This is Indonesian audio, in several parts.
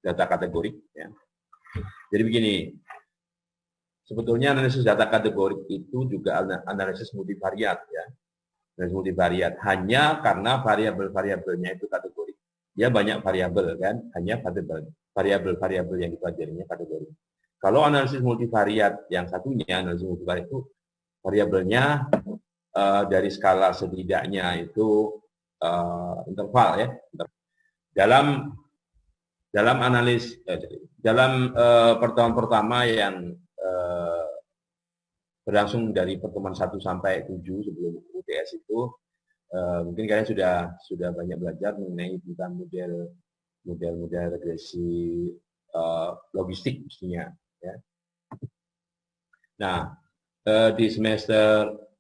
data kategorik. Ya. Jadi begini, sebetulnya analisis data kategorik itu juga analisis multivariat, ya. Analisis multivariat. Hanya karena variabel-variabelnya itu kategorik. Dia banyak variabel kan, hanya variabel-variabel yang dipelajarinya kategorik. Kalau analisis multivariat yang satunya, analisis multivariat itu variabelnya dari skala setidaknya itu interval, ya. Dalam analis pertemuan pertama yang berlangsung dari pertemuan 1 sampai 7 sebelum UTS itu, mungkin kalian sudah banyak belajar mengenai tentang model regresi logistik mestinya, ya. Nah,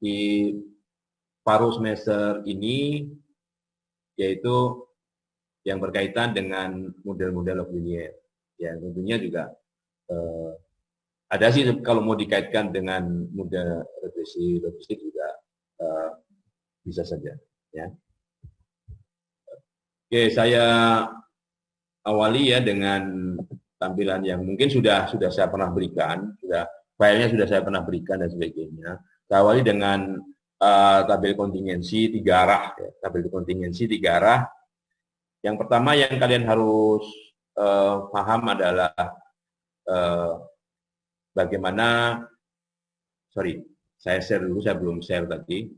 di paruh semester ini yaitu yang berkaitan dengan model-model linear. Ya, tentunya juga ada sih kalau mau dikaitkan dengan model regresi logistik juga bisa saja. Ya. Oke, saya awali ya dengan tampilan yang mungkin sudah saya pernah berikan, filenya sudah saya pernah berikan dan sebagainya. Saya awali dengan tabel kontingensi 3 arah. Ya. Tabel kontingensi 3 arah. Yang pertama yang kalian harus paham adalah bagaimana, saya share dulu, saya belum share tadi.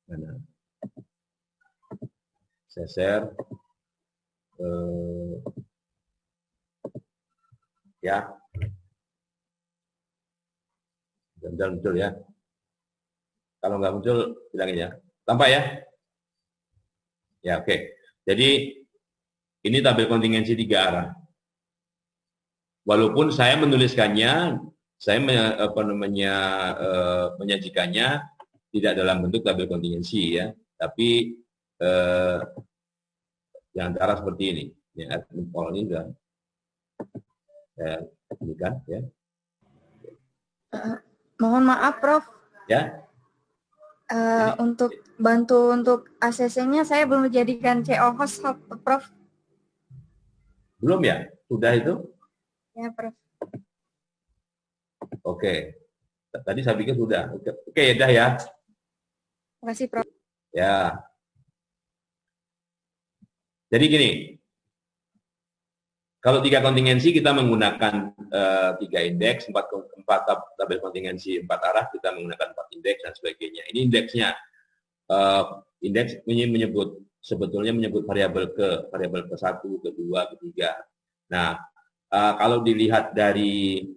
Mana? Saya share. Ya. Dan muncul ya. Kalau nggak muncul, bilangin ya. Tampak ya? Ya, oke. Jadi, ini tabel kontingensi 3 arah. Walaupun saya menuliskannya, saya menyajikannya tidak dalam bentuk tabel kontingensi ya, tapi yang arah seperti ini. Ya, admin ini sudah saya berikan ya. Mohon maaf, Prof. Ya. Untuk bantu untuk ACC-nya saya belum menjadikan CO host, Prof. Belum ya? Sudah itu? Ya, Prof. Oke. Tadi saya pikir sudah. Oke, ya dah ya. Terima kasih, Prof. Ya. Jadi gini. Kalau 3 kontingensi kita menggunakan 3 indeks, 4 tabel kontingensi 4 arah kita menggunakan 4 indeks dan sebagainya. Ini indeksnya. Indeks ini sebetulnya menyebut variabel ke-1, ke-2, ke-3. Nah, kalau dilihat dari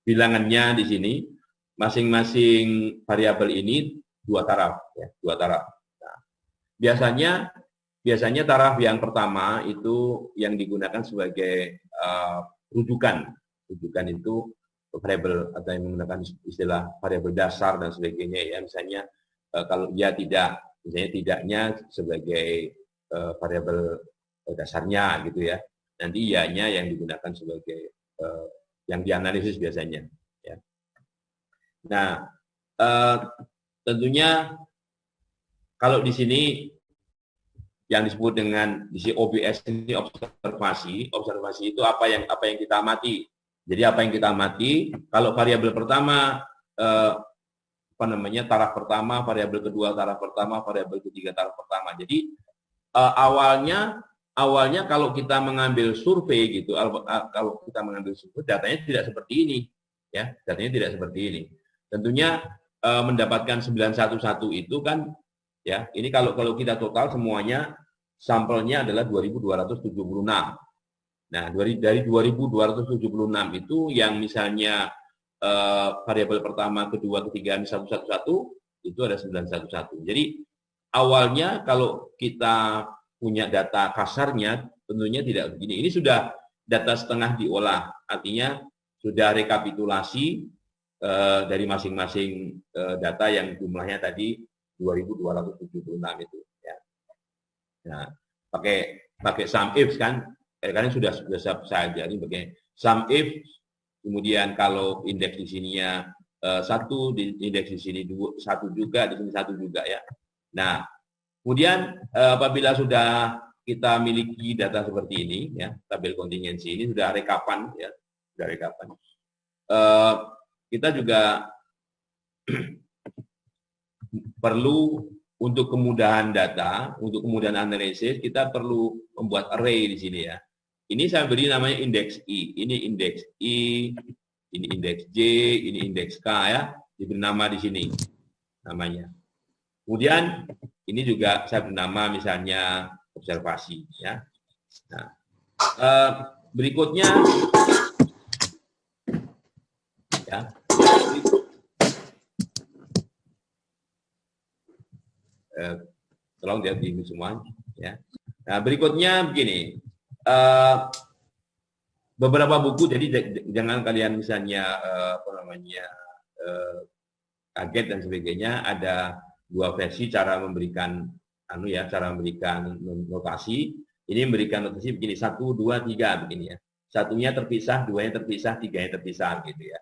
bilangannya di sini, masing-masing variabel ini 2 taraf, ya, 2 taraf. Nah, biasanya taraf yang pertama itu yang digunakan sebagai rujukan. Rujukan itu variabel atau yang menggunakan istilah variabel dasar dan sebagainya ya. Misalnya kalau dia tidaknya sebagai variabel dasarnya gitu ya. Nanti ianya yang digunakan sebagai yang dianalisis biasanya. Ya. Nah, tentunya kalau di sini yang disebut dengan di sini OBS ini observasi itu apa yang kita amati. Jadi apa yang kita amati kalau variabel pertama taraf pertama, variabel kedua taraf pertama, variabel ketiga taraf pertama. Jadi awalnya kalau kita mengambil survei gitu, kalau kita mengambil survei datanya tidak seperti ini, ya, datanya tidak seperti ini. Tentunya mendapatkan 911 itu kan, ya, ini kalau kita total semuanya sampelnya adalah 2.276. Nah, dari 2.276 itu yang misalnya variabel pertama, kedua, ketiga, 111 itu ada 911. Jadi awalnya kalau kita punya data kasarnya tentunya tidak begini. Ini sudah data setengah diolah, artinya sudah rekapitulasi dari masing-masing data yang jumlahnya tadi 2.276 itu. Ya. Nah, pakai sum if kan, kalian sudah saya ajari pakai sum if. Kemudian kalau indeks di sininya 1, indeks di sini 1 juga, di sini 1 juga ya. Nah, kemudian apabila sudah kita miliki data seperti ini, ya, tabel kontingensi ini sudah rekapan, ya, sudah rekapan. Kita juga perlu untuk kemudahan data, untuk kemudahan analisis, kita perlu membuat array di sini ya. Ini saya beri namanya indeks I, ini indeks I, ini indeks J, ini indeks K ya, diberi nama di sini namanya. Kemudian ini juga saya beri nama misalnya observasi ya. Nah, berikutnya ya. Tolong lihat di semua ya. Nah, berikutnya begini. Beberapa buku, jadi jangan kalian misalnya kaget dan sebagainya. Ada dua versi cara memberikan cara memberikan notasi. Ini memberikan notasi begini, 1, 2, 3 begini ya. Satunya terpisah, duanya terpisah, tiganya terpisah gitu ya.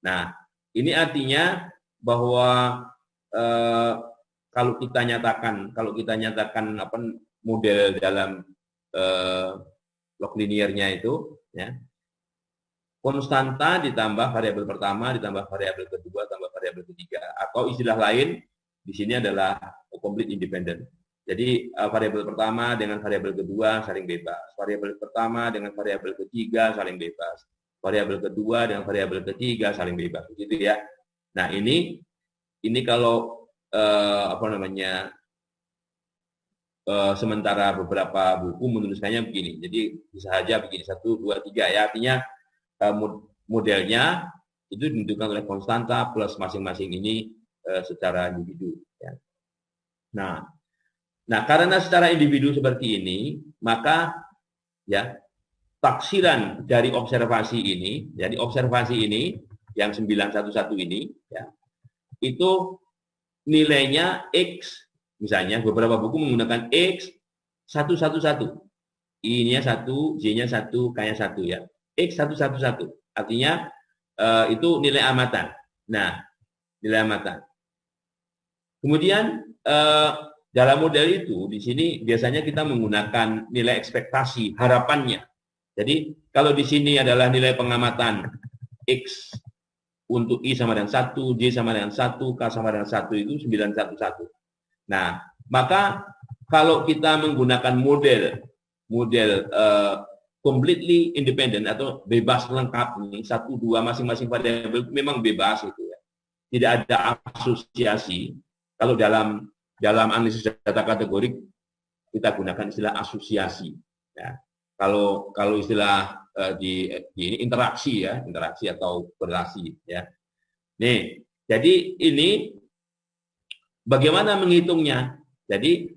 Nah, ini artinya bahwa kalau kita nyatakan apa model dalam log linearnya itu ya, konstanta ditambah variabel pertama ditambah variabel kedua tambah variabel ketiga, atau istilah lain di sini adalah complete independent. Jadi variabel pertama dengan variabel kedua saling bebas, variabel pertama dengan variabel ketiga saling bebas, variabel kedua dengan variabel ketiga saling bebas, gitu ya. Nah, ini kalau sementara beberapa buku menuliskannya begini. Jadi bisa saja begini, 1, 2, 3 ya. Artinya modelnya itu ditentukan oleh konstanta plus masing-masing ini secara individu ya. Nah, karena secara individu seperti ini, maka ya taksiran dari observasi ini, jadi observasi ini yang 911 ini ya, itu nilainya X, misalnya beberapa buku menggunakan X 111. I-nya 1, J-nya 1, K-nya 1 ya. X 111. Artinya itu nilai amatan. Nah, nilai amatan. Kemudian dalam model itu di sini biasanya kita menggunakan nilai ekspektasi, harapannya. Jadi kalau di sini adalah nilai pengamatan X untuk I sama dengan 1, J sama dengan 1, K sama dengan 1 itu 911. Nah, maka kalau kita menggunakan model completely independent atau bebas lengkap ini, 1, 2 masing-masing variabel memang bebas itu ya. Tidak ada asosiasi. Kalau dalam analisis data kategorik kita gunakan istilah asosiasi ya. Kalau istilah di ini interaksi ya, interaksi atau berrelasi ya. Nih, jadi ini bagaimana menghitungnya? Jadi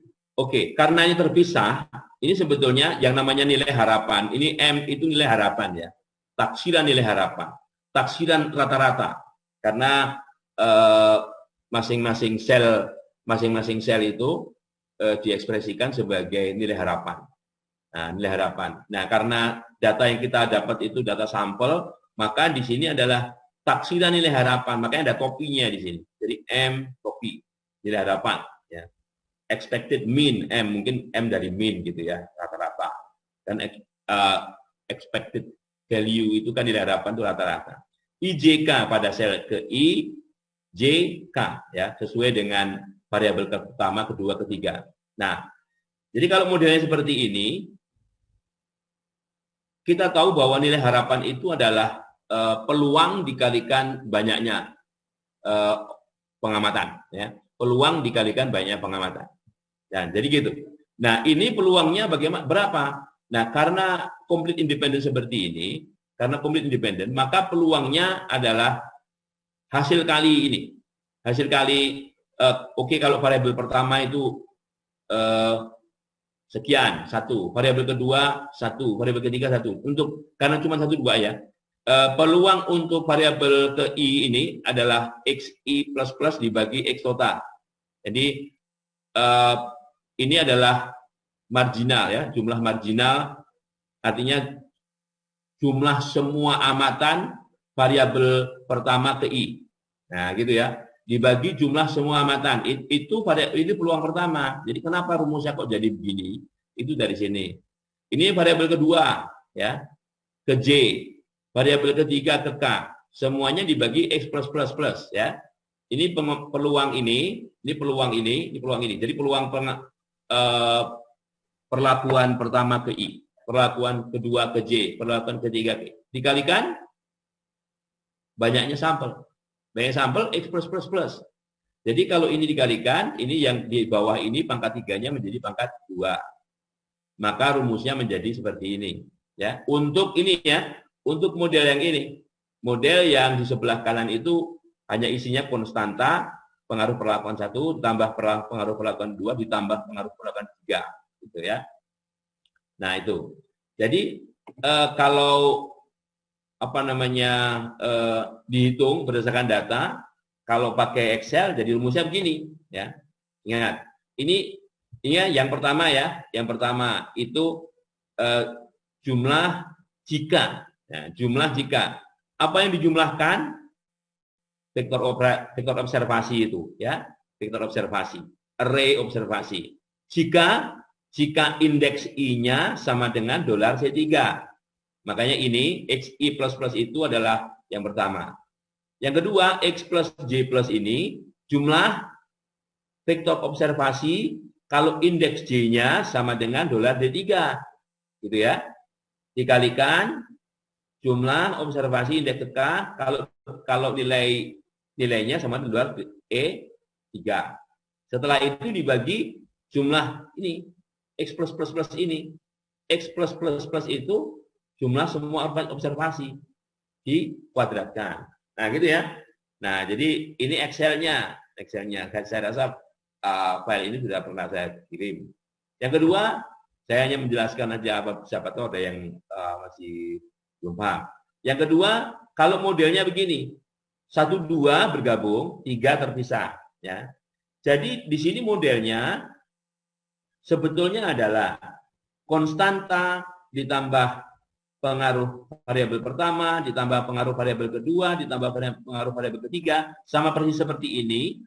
karenanya terpisah, ini sebetulnya yang namanya nilai harapan. Ini M itu nilai harapan ya. Taksiran nilai harapan. Taksiran rata-rata. Karena masing-masing sel itu diekspresikan sebagai nilai harapan. Nah, nilai harapan. Nah, karena data yang kita dapat itu data sampel, maka di sini adalah taksiran nilai harapan. Makanya ada topinya di sini. Jadi M topi nilai harapan. Ya. Expected mean M, mungkin M dari mean gitu ya, rata-rata. Dan expected value itu kan nilai harapan itu rata-rata. IJK pada sel ke I, JK ya, sesuai dengan variabel pertama, kedua, ketiga. Nah, jadi kalau modelnya seperti ini, kita tahu bahwa nilai harapan itu adalah peluang dikalikan banyaknya pengamatan, ya. Peluang dikalikan banyak pengamatan. Dan jadi gitu. Nah, ini peluangnya bagaimana? Berapa? Nah, karena complete independent seperti ini, maka peluangnya adalah hasil kali ini. Hasil kali, kalau variabel pertama itu sekian, 1. Variabel kedua, 1. Variabel ketiga, 1. Karena cuma 1, 2 ya. Peluang untuk variabel ke I ini adalah XI plus dibagi X total. Jadi, ini adalah marginal ya, jumlah marginal, artinya jumlah semua amatan variabel pertama ke I. Nah, gitu ya. Dibagi jumlah semua amatan. Ini peluang pertama. Jadi kenapa rumusnya kok jadi begini? Itu dari sini. Ini variabel kedua, ya, ke J. Variabel ketiga ke K. Semuanya dibagi X plus plus plus, ya. Ini peluang ini peluang ini peluang ini. Jadi peluang perlakuan pertama ke I, perlakuan kedua ke J, perlakuan ketiga ke I. Dikalikan banyaknya sampel. Banyak sampel X plus plus plus. Jadi kalau ini dikalikan, ini yang di bawah ini pangkat 3-nya menjadi pangkat 2. Maka rumusnya menjadi seperti ini. Ya, untuk ini ya, untuk model yang ini. Model yang di sebelah kanan itu hanya isinya konstanta, pengaruh perlakuan 1, ditambah pengaruh perlakuan 2, ditambah pengaruh perlakuan 3. Gitu ya. Nah itu. Jadi kalau apa namanya dihitung berdasarkan data, kalau pakai Excel jadi rumusnya begini, ya. Ingat, ini yang pertama ya, yang pertama itu jumlah jika, ya, jumlah jika. Apa yang dijumlahkan? Vektor observasi itu, ya, vektor observasi, array observasi. Jika indeks I-nya sama dengan $C3. Makanya ini XI plus plus itu adalah yang pertama. Yang kedua, X plus J plus ini jumlah vektor observasi kalau indeks J-nya sama dengan $D3. Gitu ya. Dikalikan jumlah observasi indeks K kalau nilainya sama dengan E3. Setelah itu dibagi jumlah ini X plus plus plus ini. X plus plus plus itu jumlah semua observasi dikuadratkan. Nah, gitu ya. Nah, jadi ini Excel-nya. Saya rasa file ini sudah pernah saya kirim. Yang kedua, saya hanya menjelaskan aja siapa tahu ada yang masih belum paham. Yang kedua, kalau modelnya begini, 1, 2 bergabung, 3 terpisah. Ya. Jadi di sini modelnya sebetulnya adalah konstanta ditambah pengaruh variabel pertama, ditambah pengaruh variabel kedua, ditambah pengaruh variabel ketiga, sama persis seperti ini.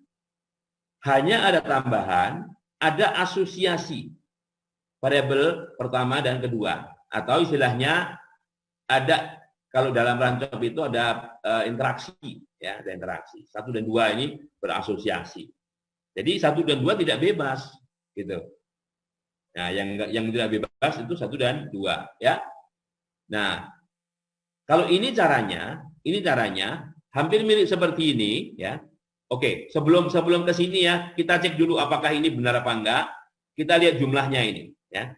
Hanya ada tambahan, ada asosiasi variabel pertama dan kedua. Atau istilahnya ada, kalau dalam rancop itu ada interaksi, ya, ada interaksi. 1 dan 2 ini berasosiasi. Jadi 1 dan 2 tidak bebas, gitu. Nah, yang tidak bebas itu 1 dan 2, ya. Nah, kalau ini caranya hampir mirip seperti ini, ya. Oke, sebelum ke sini ya, kita cek dulu apakah ini benar apa enggak. Kita lihat jumlahnya ini, ya.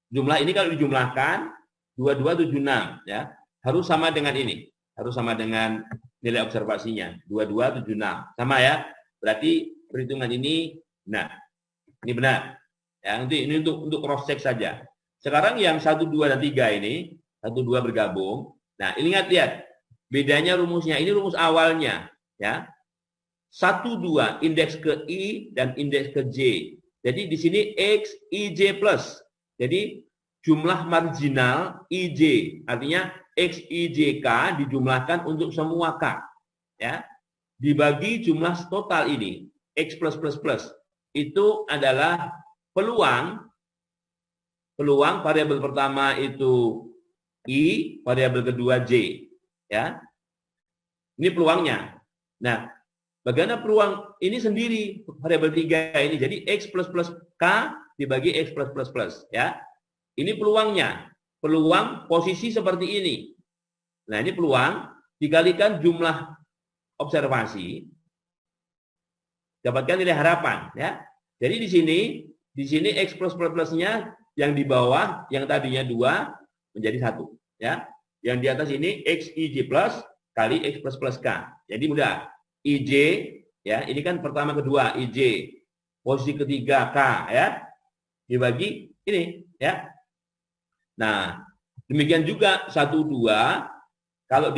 Jumlah ini kalau dijumlahkan 2276, ya. Harus sama dengan ini. Harus sama dengan nilai observasinya, 2276. Sama ya. Berarti perhitungan ini benar. Ini benar. Ya, ini untuk cross check saja. Sekarang yang 1, 2 dan 3 ini 1, 2 bergabung. Nah, lihat. Bedanya rumusnya. Ini rumus awalnya. Ya. 1, 2, indeks ke I dan indeks ke J. Jadi di sini X, I, J plus. Jadi jumlah marginal I, J. Artinya X, I, J, K dijumlahkan untuk semua K. Ya. Dibagi jumlah total ini. X plus plus plus. Itu adalah peluang variabel pertama itu I, variabel kedua J, ya. Ini peluangnya. Nah, bagaimana peluang ini sendiri variabel 3 ini? Jadi X plus plus K dibagi X plus plus plus, ya. Ini peluangnya. Peluang posisi seperti ini. Nah, ini peluang dikalikan jumlah observasi dapatkan nilai harapan, ya. Jadi di sini X plus plus plusnya yang di bawah yang tadinya 2 menjadi 1, ya. Yang di atas ini X I J plus kali X plus plus K. Jadi mudah. IJ, ya, ini kan pertama kedua IJ, posisi ketiga K, ya, dibagi ini, ya. Nah, demikian juga 1, 2 kalau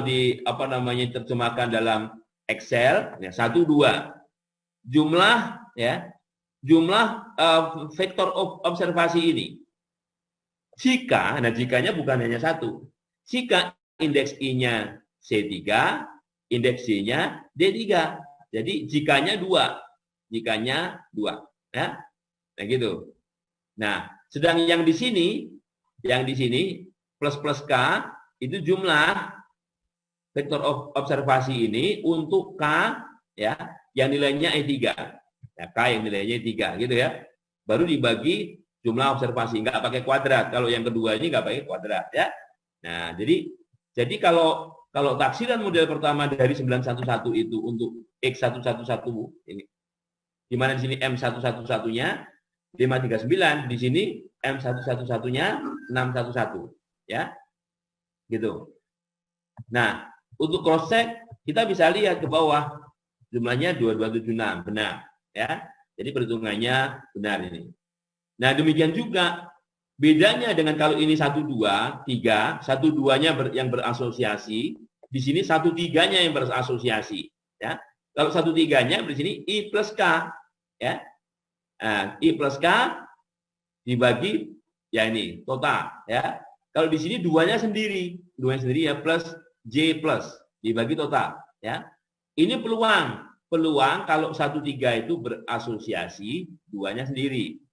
di apa namanya terjemahkan dalam Excel, ya, 1, 2 jumlah, ya, jumlah vektor observasi ini. Jika, nah jikanya bukan hanya 1. Jika indeks I-nya C3, indeks J-nya D3. Jadi jikanya 2. Jikanya 2, ya. Nah gitu. Nah, sedang yang di sini plus plus K itu jumlah vektor observasi ini untuk K ya yang nilainya E3. Ya, K yang nilainya E3 gitu ya. Baru dibagi jumlah observasi, nggak pakai kuadrat. Kalau yang kedua ini nggak pakai kuadrat ya. Nah, jadi kalau taksiran model pertama dari 911 itu untuk X111 ini, di mana di sini M111-nya 539, di sini M111-nya 611 ya. Gitu. Nah, untuk cross check kita bisa lihat ke bawah jumlahnya 2276 benar ya. Jadi perhitungannya benar ini. Nah, demikian juga bedanya dengan kalau ini 1 2 3, 1 2-nya yang berasosiasi, di sini 1 3-nya yang berasosiasi ya. Kalau 1 3-nya di sini I plus K ya. Nah, I plus K dibagi ya ini total ya. Kalau di sini duanya sendiri ya plus J plus dibagi total ya. Ini peluang kalau 1 3 itu berasosiasi, duanya sendiri.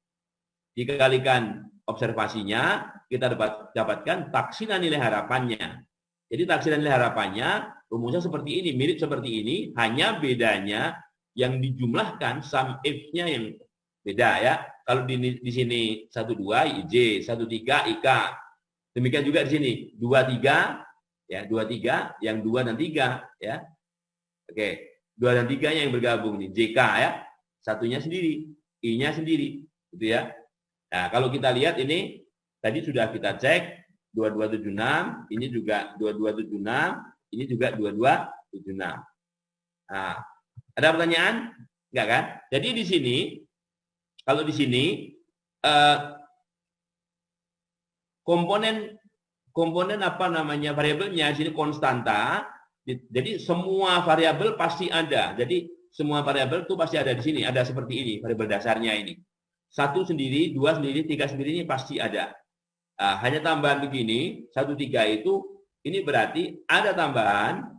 Dikalikan observasinya, kita dapatkan taksiran nilai harapannya. Jadi taksiran nilai harapannya rumusnya seperti ini, mirip seperti ini, hanya bedanya yang dijumlahkan sum if-nya yang beda ya. Kalau di sini 1 2 IJ, 1 3 IK. Demikian juga di sini 2 3 ya, 2 3 yang 2 dan 3 ya. Oke, 2 dan 3-nya yang bergabung nih, JK ya. Satunya sendiri, I-nya sendiri gitu ya. Nah, kalau kita lihat ini tadi sudah kita cek 2276, ini juga 2276, ini juga 2276. Nah, ada pertanyaan? Enggak kan? Jadi di sini kalau di sini komponen apa namanya variabelnya sini konstanta. Jadi semua variabel pasti ada. Jadi semua variabel itu pasti ada di sini. Ada seperti ini variabel dasarnya ini. 1 sendiri, 2 sendiri, 3 sendiri ini pasti ada. Nah, hanya tambahan begini, 1 3 itu ini berarti ada tambahan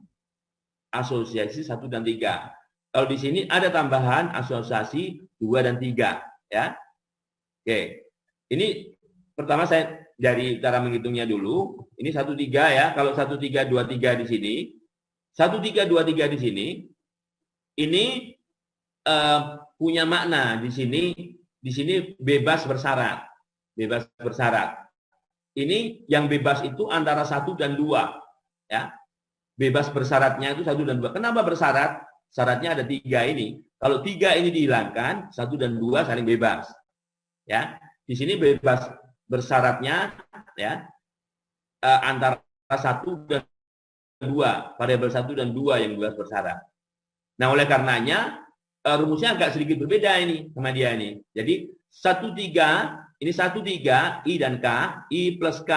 asosiasi 1 dan 3. Kalau di sini ada tambahan asosiasi 2 dan 3 ya. Oke. Ini pertama saya dari cara menghitungnya dulu. Ini 1 3 ya. Kalau 1 3 2 3 di sini, 1 3 2 3 di sini ini punya makna di sini. Di sini bebas bersyarat. Bebas bersyarat. Ini yang bebas itu antara 1 dan 2. Ya. Bebas bersyaratnya itu 1 dan 2. Kenapa bersyarat? Syaratnya ada 3 ini. Kalau 3 ini dihilangkan, 1 dan 2 saling bebas. Ya. Di sini bebas bersyaratnya ya antara 1 dan 2. Variabel 1 dan 2 yang bebas bersyarat. Nah, oleh karenanya rumusnya agak sedikit berbeda ini sama dia ini. Jadi 1 3 ini 1 3 I dan K, I plus K,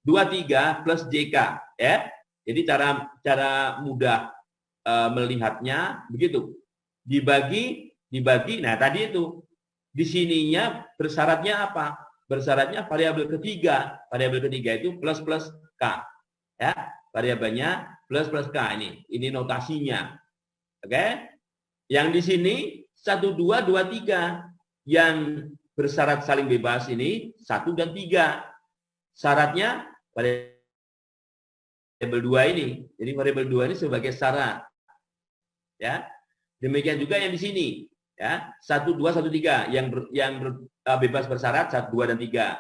2 3 plus JK ya. Jadi cara mudah melihatnya begitu. Dibagi nah tadi itu di sininya bersyaratnya apa? Bersyaratnya variabel ketiga. Variabel ketiga itu plus plus K. Ya, variabelnya plus plus K ini. Ini notasinya. Oke? Yang di sini 1 2 2 3 yang bersyarat saling bebas ini 1 dan 3. Syaratnya variabel 2 ini. Jadi variabel 2 ini sebagai syarat. Ya. Demikian juga yang di sini, ya. 1 2 1 3 yang bebas bersyarat 1 2 dan 3.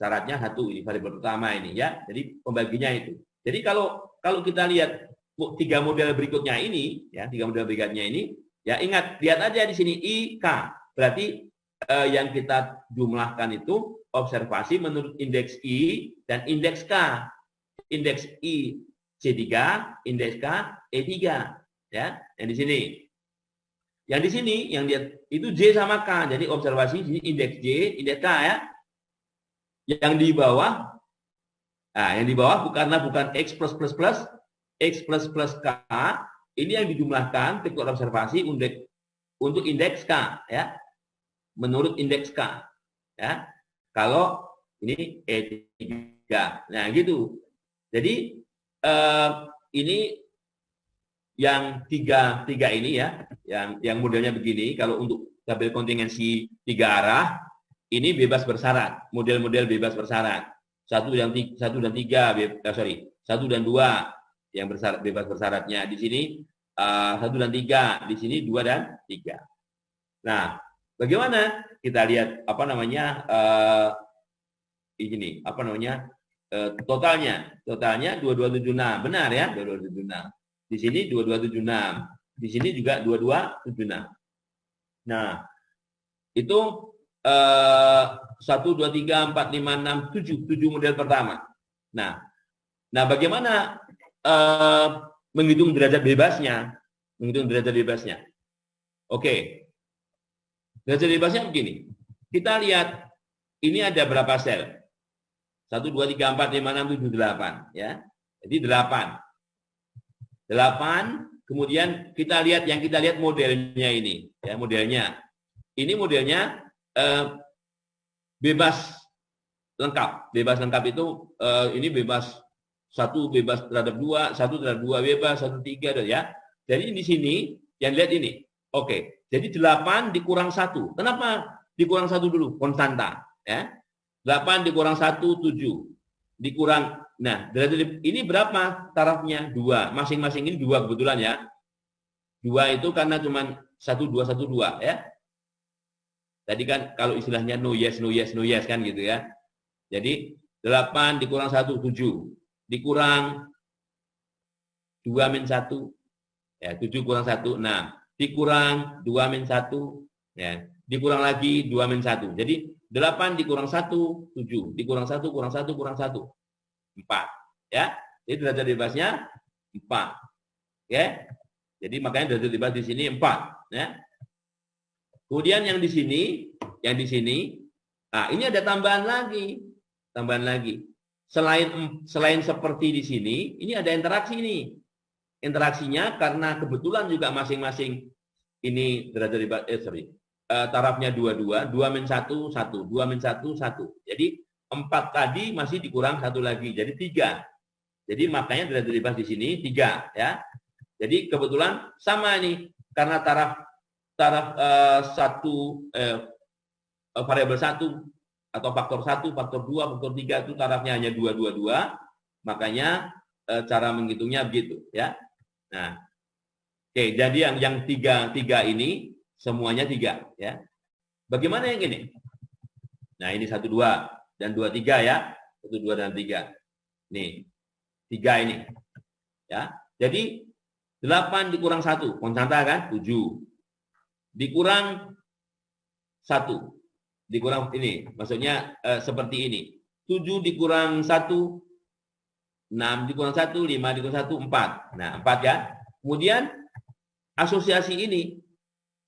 Syaratnya 1 ini variabel pertama ini ya. Jadi pembaginya itu. Jadi kalau kita lihat 3 model berikutnya ini, ya, 3 model berikutnya ini, ya ingat, lihat aja di sini IK. Berarti yang kita jumlahkan itu observasi menurut indeks I dan indeks K. Indeks I C3, indeks K E3. Ya, yang di sini. Yang di sini yang dia itu J sama K. Jadi observasi di indeks J, indeks K ya. Yang di bawah bukan X plus plus plus, X plus plus K, ini yang dijumlahkan vektor observasi untuk indeks K ya. Menurut indeks K ya. Kalau ini E3. Nah, gitu. Jadi ini yang tiga ini ya, yang modelnya begini. Kalau untuk tabel kontingensi 3 arah, ini bebas bersyarat, model-model bebas bersyarat. 1 dan 2 yang bebas bersyaratnya. Di sini 1 dan 3, di sini 2 dan 3. Nah, bagaimana kita lihat ini totalnya 2276, benar ya, 2276. Di sini 2276, di sini juga 2276. Nah, itu 1 2 3 4 5 6 7 model pertama. Nah, bagaimana menghitung derajat bebasnya? Oke. Derajat bebasnya begini. Kita lihat ini ada berapa sel? 1 2 3 4 5 6 7 8 ya. Jadi 8. Kemudian kita lihat modelnya ini ya, modelnya. Ini modelnya bebas lengkap. Bebas lengkap itu ini bebas 1 bebas terhadap 2, 1 terhadap 2 bebas, 1 3 ya. Jadi di sini yang lihat ini. Oke. Jadi 8 dikurang 1. Kenapa dikurang 1 dulu? Konstanta ya. 8 dikurang 1 7. Dikurang. Nah, ini berapa tarafnya? 2. Masing-masing ini 2 kebetulan ya. 2 itu karena cuma 1 2 1 2 ya. Tadi kan kalau istilahnya no yes kan gitu ya. Jadi 8 dikurang 1 7. Dikurang 2 min 1. Ya, 7 kurang 1 6. Dikurang 2 min 1 ya. Dikurang lagi 2 min 1. Jadi 8 dikurang 1 7. Dikurang 1 kurang 1 kurang 1 4 ya. Jadi derajat bebasnya 4. Ya. Jadi makanya derajat bebas di sini 4 ya. Kemudian yang di sini, nah ini ada tambahan lagi. Selain seperti di sini, ini ada interaksi ini. Interaksinya karena kebetulan juga masing-masing ini derajat bebas tarafnya 22, 2 min 1 1, 2 min 1 1. Jadi 4 tadi masih dikurang 1 lagi, jadi 3. Jadi makanya derajat bebas di sini 3 ya. Jadi kebetulan sama nih karena taraf variabel 1 atau faktor 1, faktor 2, faktor 3 itu tarafnya hanya 2 2 2, makanya cara menghitungnya begitu ya. Nah, oke, jadi yang 3 ini semuanya 3 ya. Bagaimana yang ini? Nah, ini 1 2 dan 2 3 ya. 1 2 dan 3. Nih. 3 ini. Ya. Jadi 8 dikurang 1, konstanta kan? 7. Dikurang 1. Dikurang ini, maksudnya seperti ini. 7 dikurang 1, 6 dikurang 1, 5 dikurang 1, 4. Nah, 4 ya. Kemudian asosiasi ini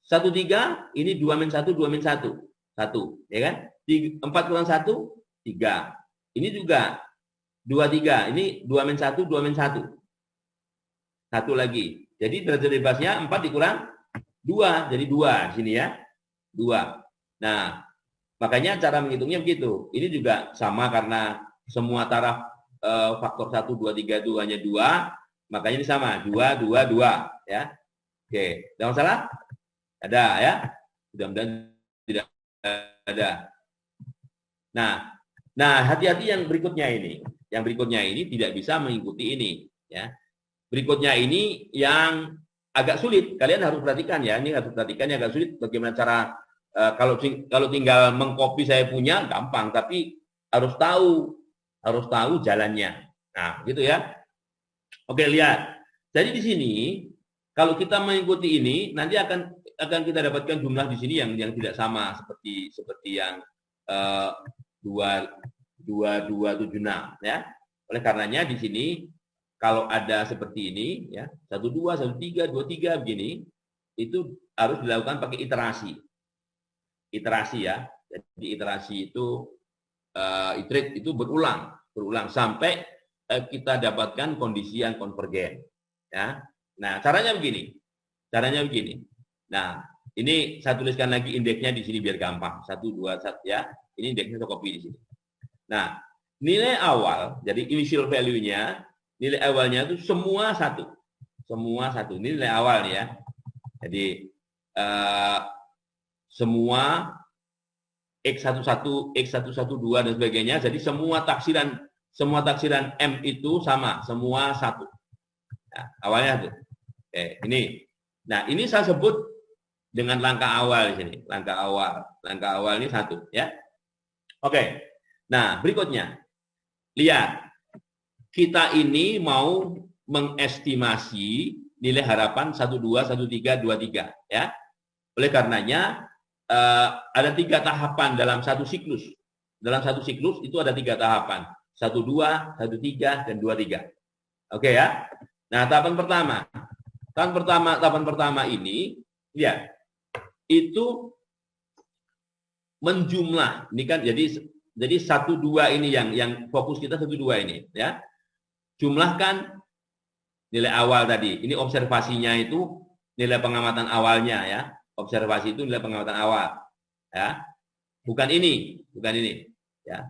1 3, ini 2 min 1, 2 min 1. 1, ya kan? 4 kurang 1, 3. Ini juga 2 3. Ini 2 min 1, 2 min 1. 1 lagi. Jadi derajat bebasnya 4 dikurang 2, jadi 2 di sini ya. 2. Nah, makanya cara menghitungnya begitu. Ini juga sama karena semua taraf faktor 1 2 3 itu hanya 2, makanya ini sama, 2 2 2 ya. Oke, ada masalah? Ada ya. Mudah-mudahan tidak ada. Nah, hati-hati yang berikutnya ini. Yang berikutnya ini tidak bisa mengikuti ini ya. Berikutnya ini yang agak sulit. Kalian harus perhatikan ya. Ini harus perhatikan yang agak sulit bagaimana cara kalau tinggal mengcopy saya punya gampang, tapi harus tahu jalannya. Nah, gitu ya. Oke, lihat. Jadi di sini kalau kita mengikuti ini nanti akan kita dapatkan jumlah di sini yang tidak sama seperti yang 2276 ya. Oleh karenanya di sini kalau ada seperti ini ya, 12 13 23 begini, itu harus dilakukan pakai iterasi. Iterasi ya. Jadi iterasi itu iterate itu berulang sampai kita dapatkan kondisi yang konvergen ya. Nah, caranya begini. Nah, ini saya tuliskan lagi indeksnya di sini biar gampang. 1 2 1 ya. Ini indeksnya saya copy di sini. Nah, nilai awal, jadi initial value-nya, nilai awalnya itu semua satu. Ini nilai awal ya. Jadi semua X11, X112 dan sebagainya. Jadi semua taksiran M itu sama, semua satu. Nah, awalnya tuh. Ini. Nah, ini saya sebut dengan langkah awal di sini. Langkah awal ini satu, ya. Oke. Nah, berikutnya. Lihat. Kita ini mau mengestimasi nilai harapan 12, 13, 23, ya. Oleh karenanya ada 3 tahapan dalam satu siklus. Dalam satu siklus itu ada 3 tahapan. 12, 13, dan 23. Oke ya. Nah, tahapan pertama ini ya itu menjumlah. Ini kan jadi 12 ini yang fokus kita 12 ini ya. Jumlahkan nilai awal tadi. Ini observasinya itu nilai pengamatan awalnya ya. Observasi itu nilai pengamatan awal ya. Bukan ini ya.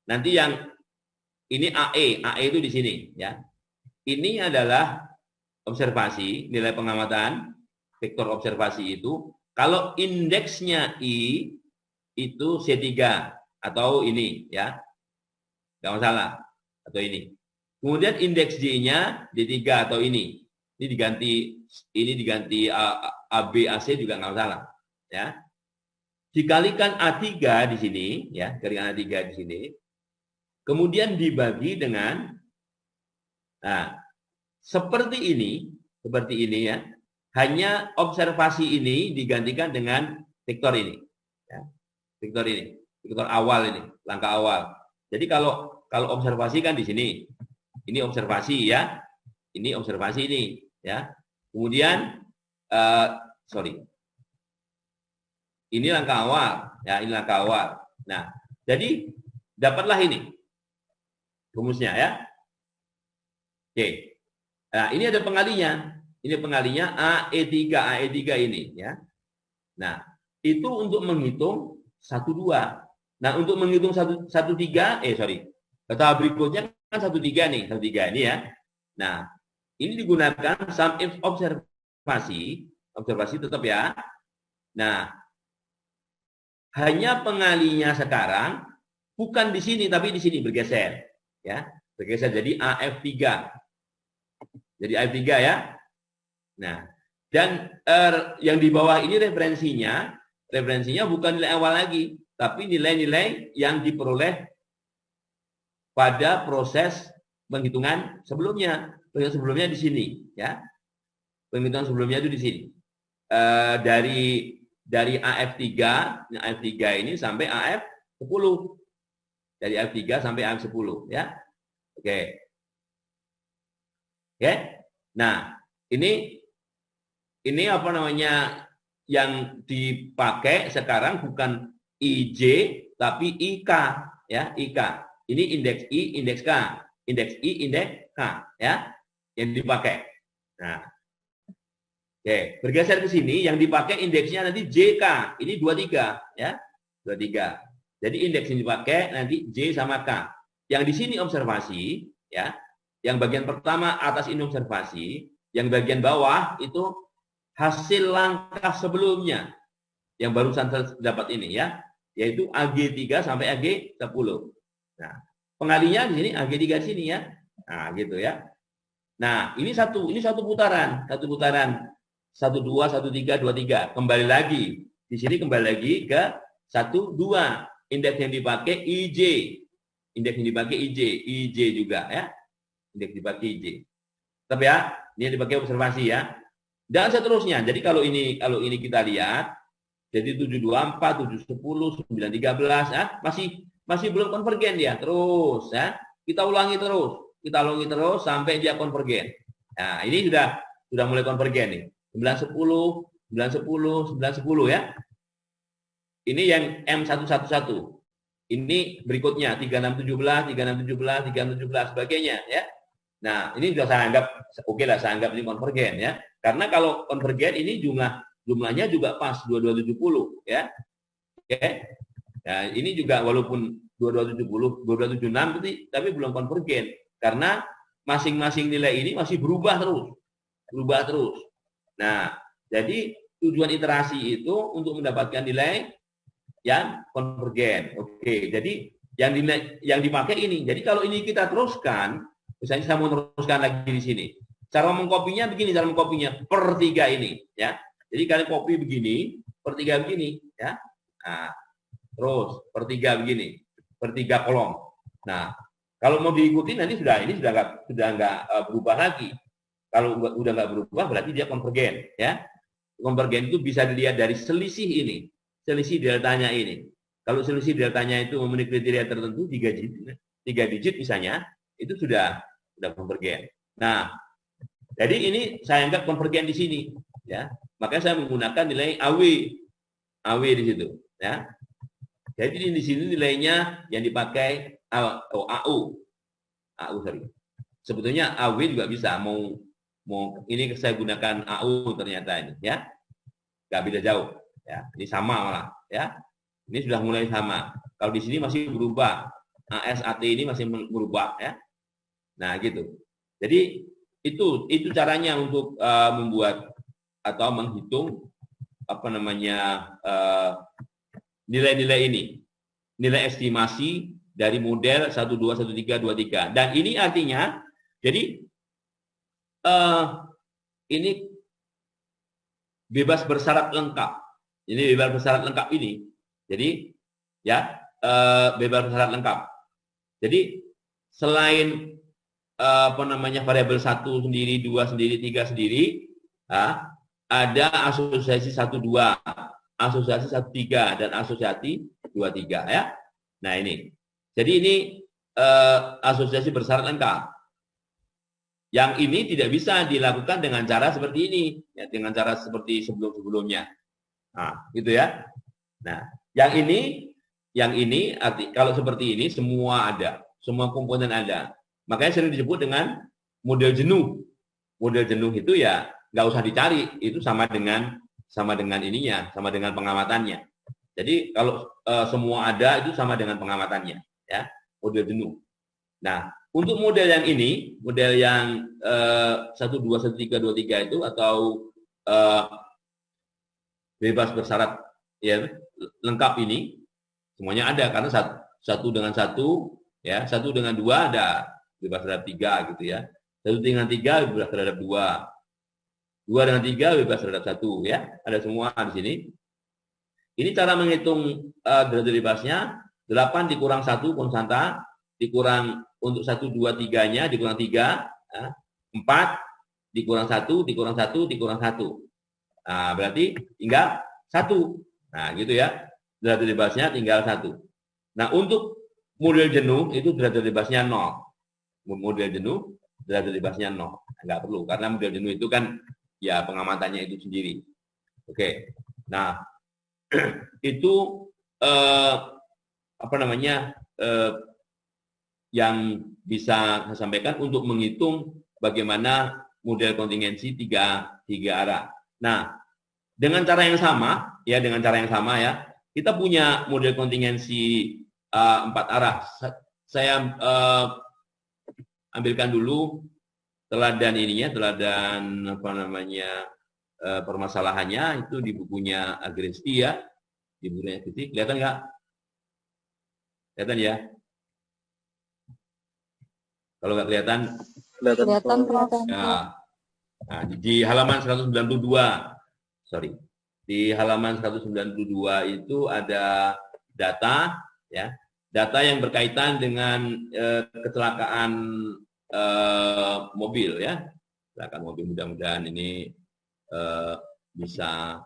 Nanti yang ini AE itu di sini ya. Ini adalah observasi, nilai pengamatan, vektor observasi itu. Kalau indeksnya I itu C3 atau ini ya. Enggak masalah. Atau ini. Kemudian indeks J-nya D3 atau ini. Ini diganti AB AC juga nggak masalah ya. Dikalikan A3 di sini ya, kalikan A3 di sini. Kemudian dibagi dengan seperti ini ya. Hanya observasi ini digantikan dengan vektor ini. Ya. Vektor awal ini, langkah awal. Jadi kalau observasi kan di sini. Ini observasi ya. Ini observasi ini ya. Kemudian ini langkah awal ya, ini langkah awal. Nah, jadi dapatlah ini rumusnya ya. Oke. Nah, ini ada pengalinya. Ini pengalinya AE3 ini ya. Nah, itu untuk menghitung 12. Nah, untuk menghitung 13 tahap berikutnya kan 13 nih, 13 ini ya. Nah, ini digunakan sum if observasi tetap ya. Nah, hanya pengalinya sekarang bukan di sini tapi di sini bergeser ya. Bergeser jadi AF3. Jadi AF3 ya. Nah, dan yang di bawah ini referensinya bukan nilai awal lagi, tapi nilai-nilai yang diperoleh pada proses penghitungan sebelumnya. Penghitungan sebelumnya di sini ya. Penghitungan sebelumnya itu di sini. Dari AF3 ini sampai AF10. Dari AF3 sampai AF10 ya. Oke. Oke. Nah, ini apa namanya yang dipakai sekarang bukan IJ tapi IK ya, IK. Ini indeks I, indeks K. Indeks I, indeks K ya yang dipakai. Nah, oke, bergeser ke sini yang dipakai indeksnya nanti JK. Ini 23 ya. 23. Jadi indeks yang dipakai nanti J sama K. Yang di sini observasi ya. Yang bagian pertama atas ini observasi, yang bagian bawah itu hasil langkah sebelumnya yang barusan dapat ini ya, yaitu AG3 sampai AG10. Nah, pengalinya di sini AG3 di sini ya. Nah, gitu ya. Nah, ini satu putaran, 1, 2, 1, 3, 2, 3. Kembali lagi. Di sini kembali lagi ke 1, 2. Indeks yang dipakai IJ. Indeks yang dipakai IJ juga ya. Indeks dipakai IJ. Tetap ya, ini yang dipakai observasi ya. Dan seterusnya. Jadi kalau ini kita lihat, jadi 724, 710, 913 ya, masih belum konvergen ya. Terus ya, kita ulangi terus sampai dia konvergen. Nah, ini sudah mulai konvergen nih. 910, 910, 910 ya. Ini yang M111. Ini berikutnya 3617, 3617, 3617 sebagainya ya. Nah, ini sudah saya anggap oke lah, saya anggap ini konvergen ya. Karena kalau konvergen ini jumlahnya juga pas 2270 ya. Oke. Nah, ini juga walaupun 2270, 2276 tapi belum konvergen karena masing-masing nilai ini masih berubah terus. Nah, jadi tujuan iterasi itu untuk mendapatkan nilai yang konvergen. Oke, jadi yang dipakai ini. Jadi kalau ini kita teruskan, misalnya saya mau teruskan lagi di sini. Cara mengkopinya begini, cara mengkopinya per 3 ini, ya. Jadi kalian copy begini, per 3 begini, ya. Nah, terus per 3 begini, per 3 kolom. Nah, kalau mau diikuti nanti sudah nggak berubah lagi. Kalau udah nggak berubah berarti dia konvergen, ya. Konvergen itu bisa dilihat dari selisih ini, selisih deltanya ini. Kalau selisih deltanya itu memenuhi kriteria tertentu 3 digit misalnya, itu sudah konvergen. Nah, jadi ini saya anggap konvergen di sini, ya. Makanya saya menggunakan nilai AW di situ, ya. Jadi di sini nilainya yang dipakai AU, sorry. Sebetulnya AW juga bisa, mau ini saya gunakan AU ternyata ini, ya. Nggak beda jauh, ya. Ini sama malah, ya. Ini sudah mulai sama. Kalau di sini masih berubah, AS AT ini masih berubah, ya. Nah, gitu. Jadi itu caranya untuk membuat atau menghitung apa namanya nilai-nilai ini, nilai estimasi dari model 121323. Dan ini artinya, jadi ini bebas bersyarat lengkap. Ini bebas bersyarat lengkap ini. Jadi ya bebas bersyarat lengkap. Jadi selain apa namanya variabel 1 sendiri, 2 sendiri, 3 sendiri, ada asosiasi 1 2, asosiasi 1 3 dan asosiasi 2 3, ya. Nah, ini. Jadi ini asosiasi bersyarat lengkap. Yang ini tidak bisa dilakukan dengan cara seperti ini, ya, dengan cara seperti sebelum-sebelumnya. Nah, gitu ya. Nah, yang ini kalau seperti ini semua ada, semua komponen ada. Makanya sering disebut dengan model jenuh. Model jenuh itu ya nggak usah dicari, itu sama dengan ininya, sama dengan pengamatannya. Jadi kalau semua ada itu sama dengan pengamatannya, ya, model jenuh. Nah, untuk model yang ini, model yang 1 2 1 3 2 3 itu atau bebas bersyarat ya lengkap ini semuanya ada karena satu dengan satu, ya, 1 dengan 2 ada bebas terhadap 3 gitu, ya. 1 dengan 3 bebas terhadap 2. 2 dengan 3 bebas terhadap 1, ya. Ada semua di sini. Ini cara menghitung derajat bebasnya, 8 dikurang 1 konstanta, dikurang untuk 1 2 3-nya dikurang 3, ya. 4 dikurang 1 dikurang 1 dikurang 1. Nah, berarti tinggal 1. Nah, gitu ya. Derajat bebasnya tinggal 1. Nah, untuk model jenuh itu derajat bebasnya 0. Model jenuh derajat bebasnya 0. Enggak perlu karena model jenuh itu kan ya pengamatannya itu sendiri. Oke. Nah, itu apa namanya yang bisa saya sampaikan untuk menghitung bagaimana model kontingensi tiga arah. Nah, dengan cara yang sama ya, kita punya model kontingensi 4 arah. Saya ambilkan dulu teladan ininya, teladan apa namanya permasalahannya itu di bukunya Agresti, ya, di bukunya Agresti. Kelihatan nggak? Kelihatan ya? Kalau nggak kelihatan? Kelihatan. Ya. Nah, di halaman 192, sorry, di halaman 192 itu ada data, ya, data yang berkaitan dengan kecelakaan mobil, ya, kecelakaan mobil. Mudah-mudahan ini bisa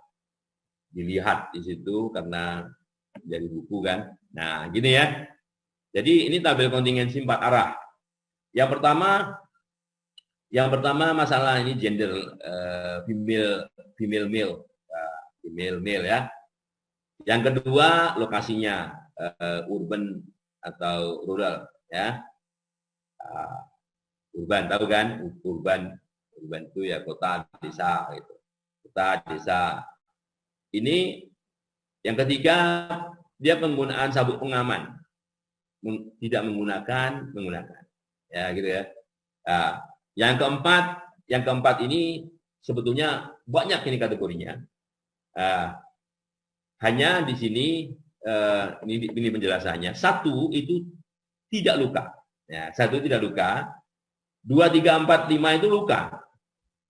dilihat di situ karena dari buku kan. Nah, gini ya. Jadi ini tabel kontingensi 4 arah. Yang pertama masalah ini gender female male, ya. Yang kedua lokasinya urban atau rural, ya. Urban, tahu kan? Urban itu ya kota, desa gitu. Kota, desa. Ini yang ketiga, dia penggunaan sabuk pengaman. Tidak menggunakan. Ya, gitu ya. Nah, yang keempat ini sebetulnya banyak ini kategorinya. Hanya di sini ini penjelasannya. 1 itu tidak luka. Ya, 1 tidak luka. 2, 3, 4, 5 itu luka.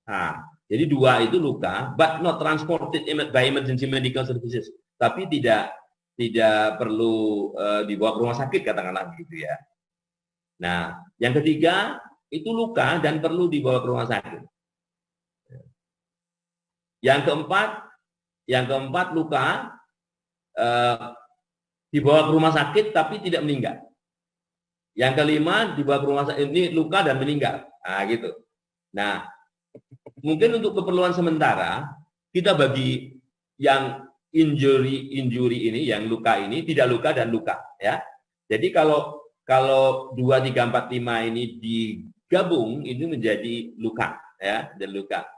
Nah, jadi 2 itu luka, but not transported by emergency medical services. Tapi tidak perlu dibawa ke rumah sakit, katakanlah begitu ya. Nah, yang ketiga itu luka dan perlu dibawa ke rumah sakit. Yang keempat luka dibawa ke rumah sakit tapi tidak meninggal. Yang kelima dibawa ke rumah sakit, ini luka dan meninggal. Nah, gitu. Nah, mungkin untuk keperluan sementara kita bagi yang injury ini, yang luka ini, tidak luka dan luka, ya. Jadi kalau 2, 3, 4, 5 ini digabung ini menjadi luka, ya, dan luka.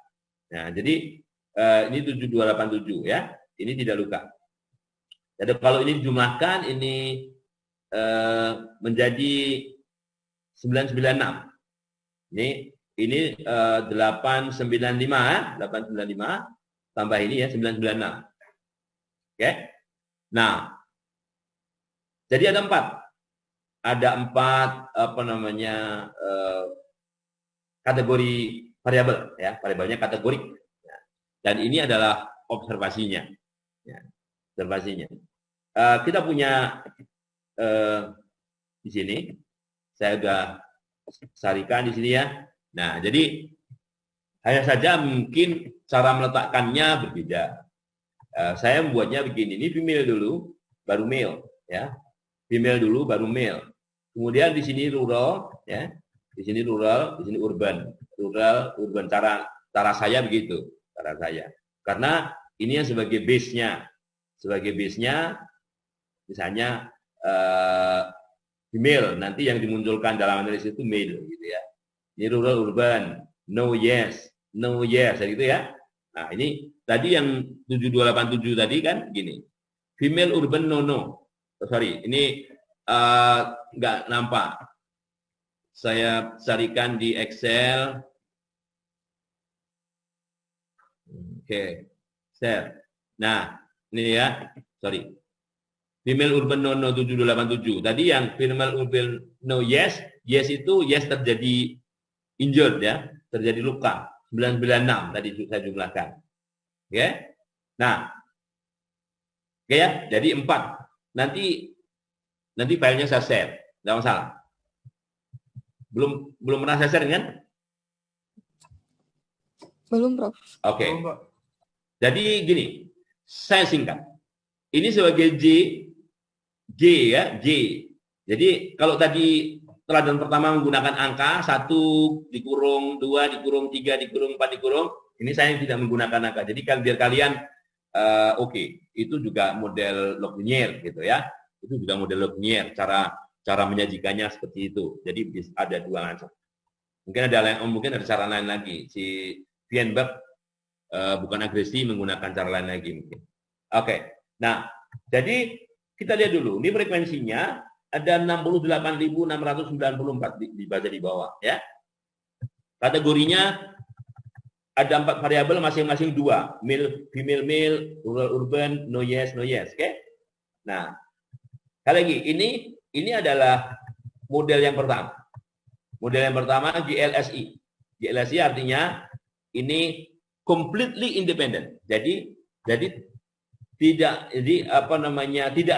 Nah, jadi ini 7287 ya. Ini tidak luka. Jadi kalau ini dijumlahkan ini menjadi 996. Ini 895 tambah ini ya 996. Oke. Nah, jadi ada 4. Ada 4 kategori variabel ya, variabelnya kategorik. Dan ini adalah observasinya. Ya, observasinya. Kita punya di sini, saya sudah sarikan di sini ya. Nah, jadi hanya saja mungkin cara meletakkannya berbeda. Saya membuatnya begini, ini female dulu, baru male, ya. Female dulu, baru male. Kemudian di sini rural, ya. Di sini rural, di sini urban. Rural, urban. Cara saya begitu, cara saya. Karena ini yang sebagai base-nya. Sebagai base-nya, misalnya female, nanti yang dimunculkan dalam analisis itu male, gitu ya. Ini rural, urban, no, yes, gitu ya. Nah, ini tadi yang 7287 tadi kan gini. Female, urban, no. Oh, sorry, ini nggak nampak. Saya carikan di Excel. Oke, share. Nah, ini ya, sorry. Female urban no 7287. Tadi yang female urban no yes itu yes terjadi injured ya, terjadi luka. 996 tadi saya jumlahkan. Oke. Nah. Oke ya, jadi 4. Nanti filenya saya share, enggak masalah. Belum pernah saya share kan? Belum, Prof. Oke. Jadi gini, saya singkat. Ini sebagai J ya, J. Jadi kalau tadi teladan pertama menggunakan angka 1 dikurung 2 dikurung 3 dikurung 4 dikurung, ini saya tidak menggunakan angka. Jadi biar kalian oke, itu juga model Log-Linear gitu ya. Itu juga model Log-Linear, cara menyajikannya seperti itu. Jadi ada 2 macam. Mungkin ada cara lain lagi. Si Feinberg bukan agresi menggunakan cara lain lagi mungkin. Oke. Nah, jadi kita lihat dulu. Ini frekuensinya ada 68.694 dibaca di bawah ya. Kategorinya ada 4 variabel masing-masing 2, male, female, male, rural, urban, no yes, oke? Nah, sekali lagi ini adalah model yang pertama. Model yang pertama GLSI. GLSI artinya ini completely independent. Jadi tidak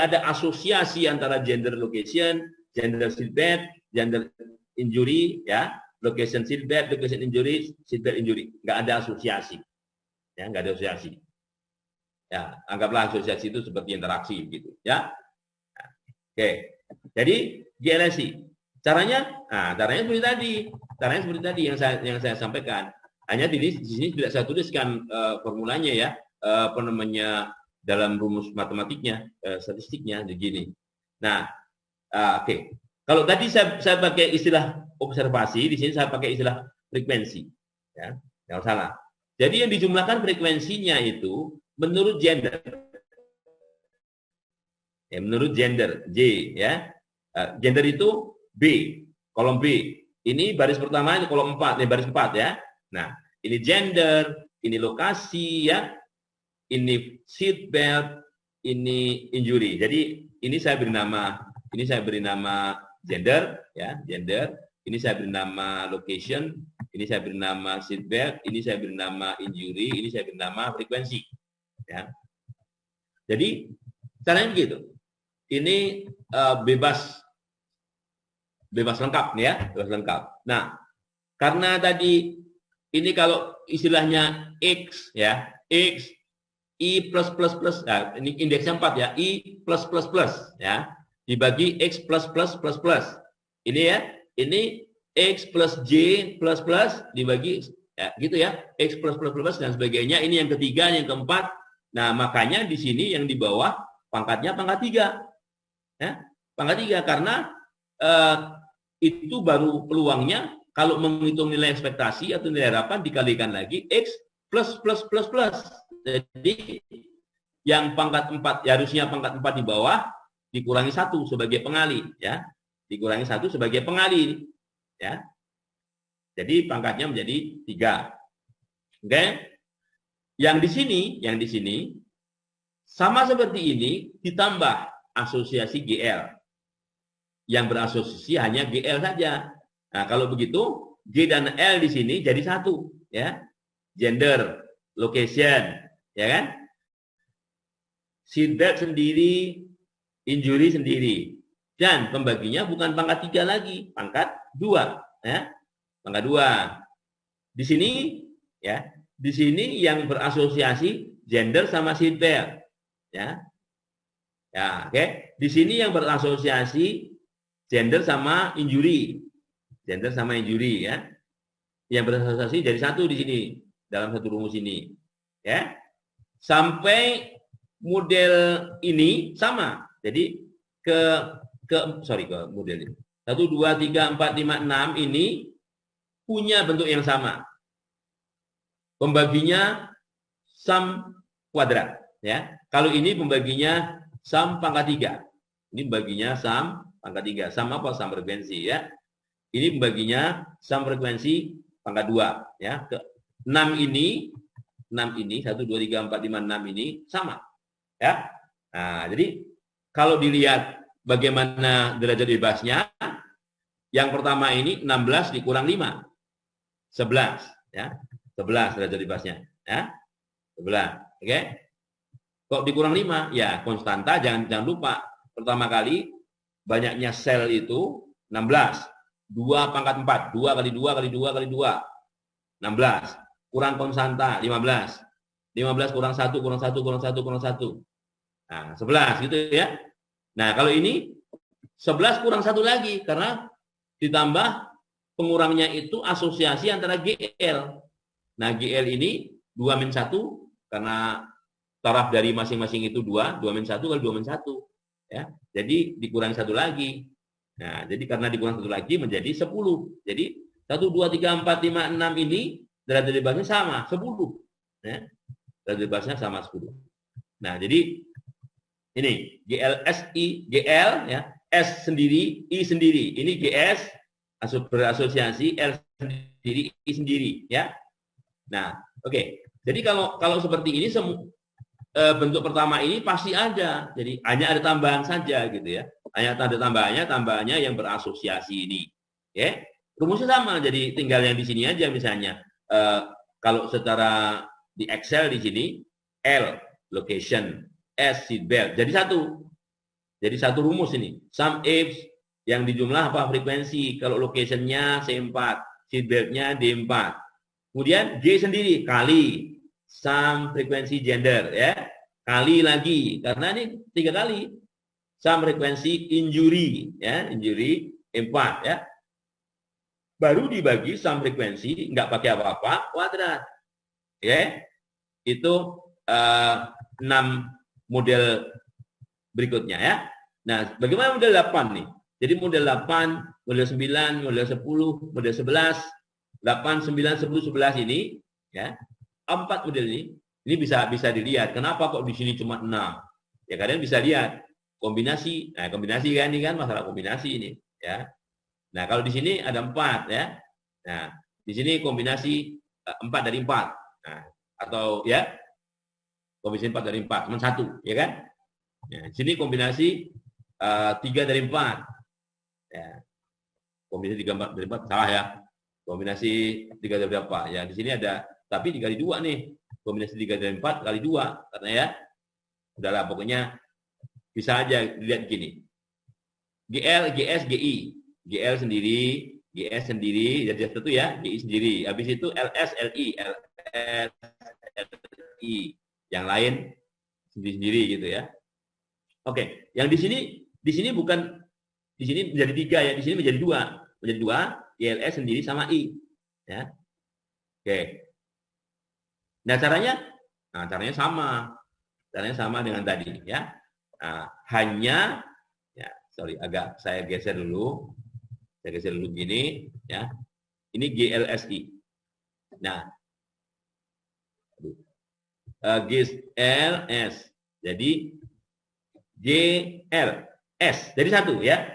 ada asosiasi antara gender location, gender seatbelt, gender injury ya, location seatbelt, location injury, seatbelt injury. Nggak ada asosiasi. Ya, nggak ada asosiasi. Ya, anggaplah asosiasi itu seperti interaksi gitu, ya. Nah, oke. Jadi GLSI. Caranya seperti tadi. Caranya seperti tadi yang saya sampaikan. Hanya di sini tidak saya tuliskan formulanya ya, dalam rumus matematiknya, statistiknya begini. Nah, oke. Kalau tadi saya pakai istilah observasi, di sini saya pakai istilah frekuensi. Ya, yang salah. Jadi yang dijumlahkan frekuensinya itu menurut gender. Ya, menurut gender J ya. Gender itu B, kolom B. Ini baris pertama, ini kolom 4, ini baris 4 ya. Nah, ini gender, ini lokasi ya. Ini seat belt, ini injury. Jadi ini saya beri nama gender, ya, gender. Ini saya beri nama location, ini saya beri nama seatbelt, ini saya beri nama injury, ini saya beri nama frekuensi. Ya. Jadi caranya begitu. Ini bebas lengkap, ya, bebas lengkap. Nah, karena tadi ini kalau istilahnya X, ya, X I plus plus plus, nah, ini indeksnya 4 ya, I plus plus plus, ya, dibagi X plus plus plus plus. Ini ya, ini X plus J plus plus dibagi, ya, gitu ya, X plus plus plus dan sebagainya. Ini yang ketiga, yang keempat. Nah, makanya di sini yang di bawah pangkatnya pangkat 3. Ya, pangkat 3 karena itu baru peluangnya kalau menghitung nilai ekspektasi atau nilai harapan dikalikan lagi X plus plus plus plus. Jadi yang pangkat 4, ya harusnya pangkat 4 di bawah dikurangi 1 sebagai pengali, ya. Dikurangi 1 sebagai pengali, ya. Jadi pangkatnya menjadi 3. Oke. Yang di sini sama seperti ini ditambah asosiasi GL. Yang berasosiasi hanya GL saja. Nah, kalau begitu G dan L di sini jadi 1, ya. Gender, location, ya kan? Seatbelt sendiri, injury sendiri. Dan pembaginya bukan pangkat 3 lagi, pangkat 2, ya. Pangkat 2. Di sini, ya, di sini yang berasosiasi gender sama seatbelt, ya. Ya, oke. Di sini yang berasosiasi gender sama injury. Gender sama injury, ya. Yang berasosiasi jadi 1 di sini dalam satu rumus ini, ya. Sampai model ini sama. Jadi ke model ini. 1 2 3 4 5 6 ini punya bentuk yang sama. Pembaginya sum kuadrat, ya. Kalau ini pembaginya sum pangkat 3. Ini pembaginya sum pangkat 3. Sum apa? Sum frekuensi, ya. Ini pembaginya sum frekuensi pangkat 2, ya. Ke 6 ini 1 2 3 4 5 6 ini sama, ya. Nah, jadi kalau dilihat bagaimana derajat bebasnya, yang pertama ini 16 dikurang 5, 11, ya. 11 derajat bebasnya, ya. 11. Oke. Kok dikurang 5? Ya, konstanta jangan lupa. Pertama kali banyaknya sel itu 16. 2 pangkat 4. 2 kali 2 kali 2 kali 2. 16. Kurang konstanta 15. 15 kurang 1 kurang 1 kurang 1 kurang 1. Nah, 11 gitu ya. Nah, kalau ini 11 kurang 1 lagi karena ditambah pengurangnya itu asosiasi antara GL. Nah, GL ini 2 min 1 karena taraf dari masing-masing itu 2 min 1 kali 2 min 1. Ya. Jadi dikurangi 1 lagi. Nah, jadi karena dikurang 1 lagi menjadi 10. Jadi 1, 2, 3, 4, 5, 6 ini derajat bebasnya sama, 10. Ya. Derajat bebasnya sama 10. Nah, jadi ini GLSI, GL, ya, S sendiri, I sendiri. Ini GS berasosiasi, L sendiri, I sendiri, ya. Nah, oke. Jadi kalau seperti ini bentuk pertama ini pasti ada. Jadi hanya ada tambahan saja gitu ya. Hanya ada tambahannya yang berasosiasi ini. Ya. Rumusnya sama. Jadi tinggal yang di sini aja misalnya. Kalau secara di Excel di sini L location, S seatbelt. Jadi satu rumus ini. Sum F yang di jumlah apa frekuensi. Kalau locationnya C4, seatbeltnya D4. Kemudian G sendiri kali sum frekuensi gender, ya, kali lagi karena ini 3 kali sum frekuensi injury, ya, injury 4, ya, baru dibagi sum frekuensi nggak pakai apa-apa kuadrat, ya. Itu 6 model berikutnya, ya. Nah, bagaimana model 8 nih? Jadi model 8, model 9, model 10, model 11, 8, 9, 10, 11 ini, ya, 4 model ini bisa dilihat. Kenapa kok di sini cuma 6? Ya kalian bisa lihat kombinasi. Nah, kombinasi kan ini kan masalah kombinasi ini, ya. Nah, kalau di sini ada 4, ya. Nah, di sini kombinasi 4 dari 4. Nah, atau ya kombinasi 4 dari 4 cuma 1, ya kan? Ya, di sini kombinasi 3 dari 4. Ya. Kombinasi 3 dari 4 salah ya. Kombinasi 3 dari berapa? Ya, di sini ada tapi dikali 2 nih. Kombinasi 3 dari 4 kali 2 karena ya. Udahlah pokoknya bisa aja dilihat gini. GL, GS, GI. GL sendiri, GS sendiri, jadi satu ya, GI sendiri. Habis itu LS, LI, LS, LI. Yang lain sendiri-sendiri gitu ya. Oke, yang di sini bukan di sini menjadi 3 ya, di sini menjadi 2. Menjadi 2, ILS sendiri sama I. Ya. Oke. Nah, caranya sama. Caranya sama dengan tadi ya. Nah, hanya ya, sorry agak saya geser dulu. Saya geser dulu gini ya. Ini GLSI. Nah, GLS. Jadi GLS. Jadi satu ya.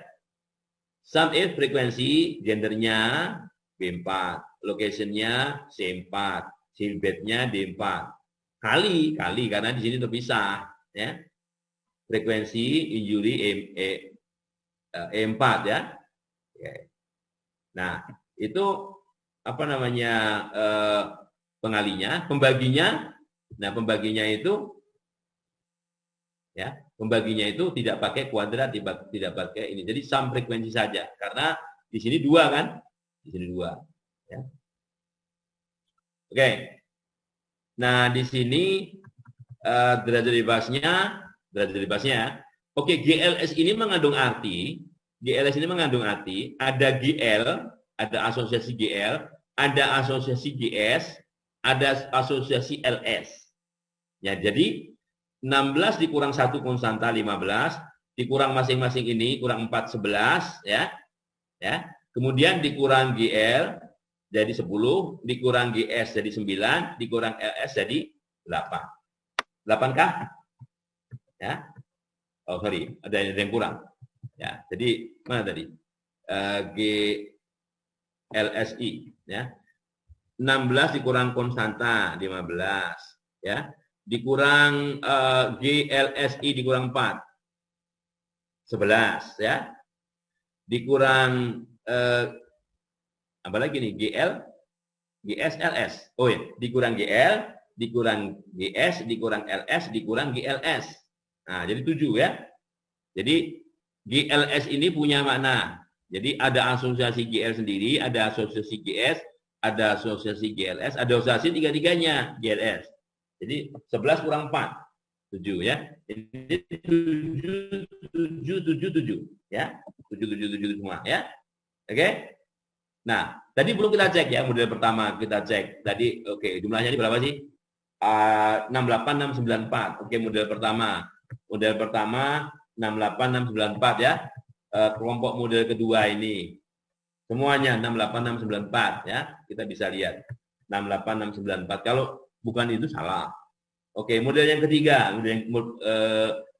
Sum if frekuensi gendernya B4, locationnya C4, silbetnya D4. Kali karena di sini terpisah ya. Frekuensi injury E4 ya. Nah, itu apa namanya pengalinya, pembaginya. Nah, pembaginya itu ya, pembaginya itu tidak pakai kuadrat, tidak pakai ini. Jadi sum frekuensi saja karena di sini 2 kan? Di sini 2 ya. Oke. Nah, di sini derajat bebasnya. Oke, GLS ini mengandung arti ada GL, ada asosiasi GL, ada asosiasi GS, ada asosiasi LS. Ya, jadi 16 dikurang 1 konstanta 15, dikurang masing-masing ini kurang 4 11 ya. Ya. Kemudian dikurang GL jadi 10, dikurang GS jadi 9, dikurang LS jadi 8. 8 kah? Ya. Oh, sorry, ada yang kurang. Ya, jadi mana tadi? GLSI ya. 16 dikurang konstanta 15 ya. Dikurang GLSI dikurang 4 11 ya. Dikurang apa lagi nih? GL GS LS. Oh ya, dikurang GL, dikurang GS, dikurang LS, dikurang GLS. Nah, jadi 7 ya. Jadi GLS ini punya makna. Jadi ada asosiasi GL sendiri, ada asosiasi GS, ada asosiasi GLS, ada asosiasi tiga-tiganya GLS. Jadi 11 kurang 4, 7 ya. Ini 7, 7, 7, 7 ya. 7, 7, 7 semua ya. Oke. Nah, tadi belum kita cek ya, model pertama kita cek. Tadi oke, jumlahnya ini berapa sih? 68694. Oke, model pertama. Model pertama 68694 ya. Kelompok model kedua ini semuanya 68694 ya. Kita bisa lihat 68694. Kalau bukan itu salah. Oke, model yang ketiga, model yang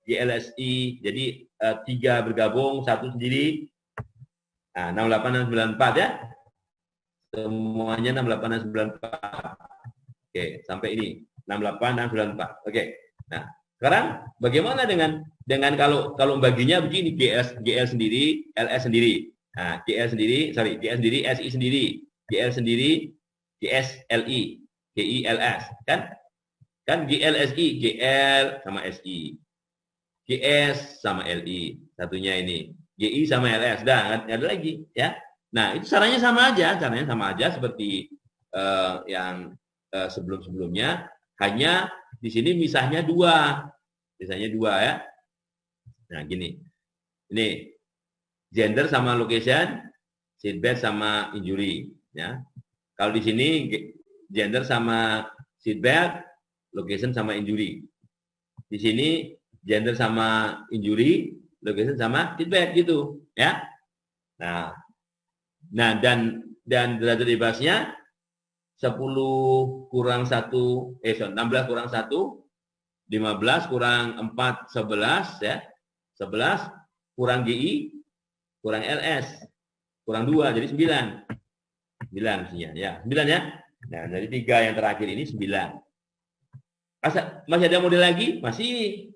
GLSI. Jadi 3 bergabung, 1 sendiri. Nah, 68694 ya. Semuanya 68694. Oke, sampai ini 68694. Oke. Nah, sekarang bagaimana dengan kalau baginya begini, GL sendiri, LS sendiri. Nah, GL sendiri, SI sendiri, GL sendiri, GS LI, GI LS, kan? Kan GL SI, GL sama SI. GS sama LI, satunya ini. GI sama LS, dah nggak ada lagi, ya. Nah, itu caranya sama aja seperti yang sebelum-sebelumnya, hanya di sini misahnya 2 ya. Nah, gini. Ini gender sama location, seatbelt sama injury ya. Kalau di sini gender sama seatbelt, location sama injury. Di sini gender sama injury, location sama seatbelt gitu ya. Nah, dan derajat bebasnya 10 kurang 1, 16 kurang 1, 15 kurang 4, 11 ya. 11 kurang GI, kurang LS, kurang 2, jadi 9. 9 mestinya ya. 9 ya. Nah, dari 3 yang terakhir ini 9. Masih ada model lagi? Masih.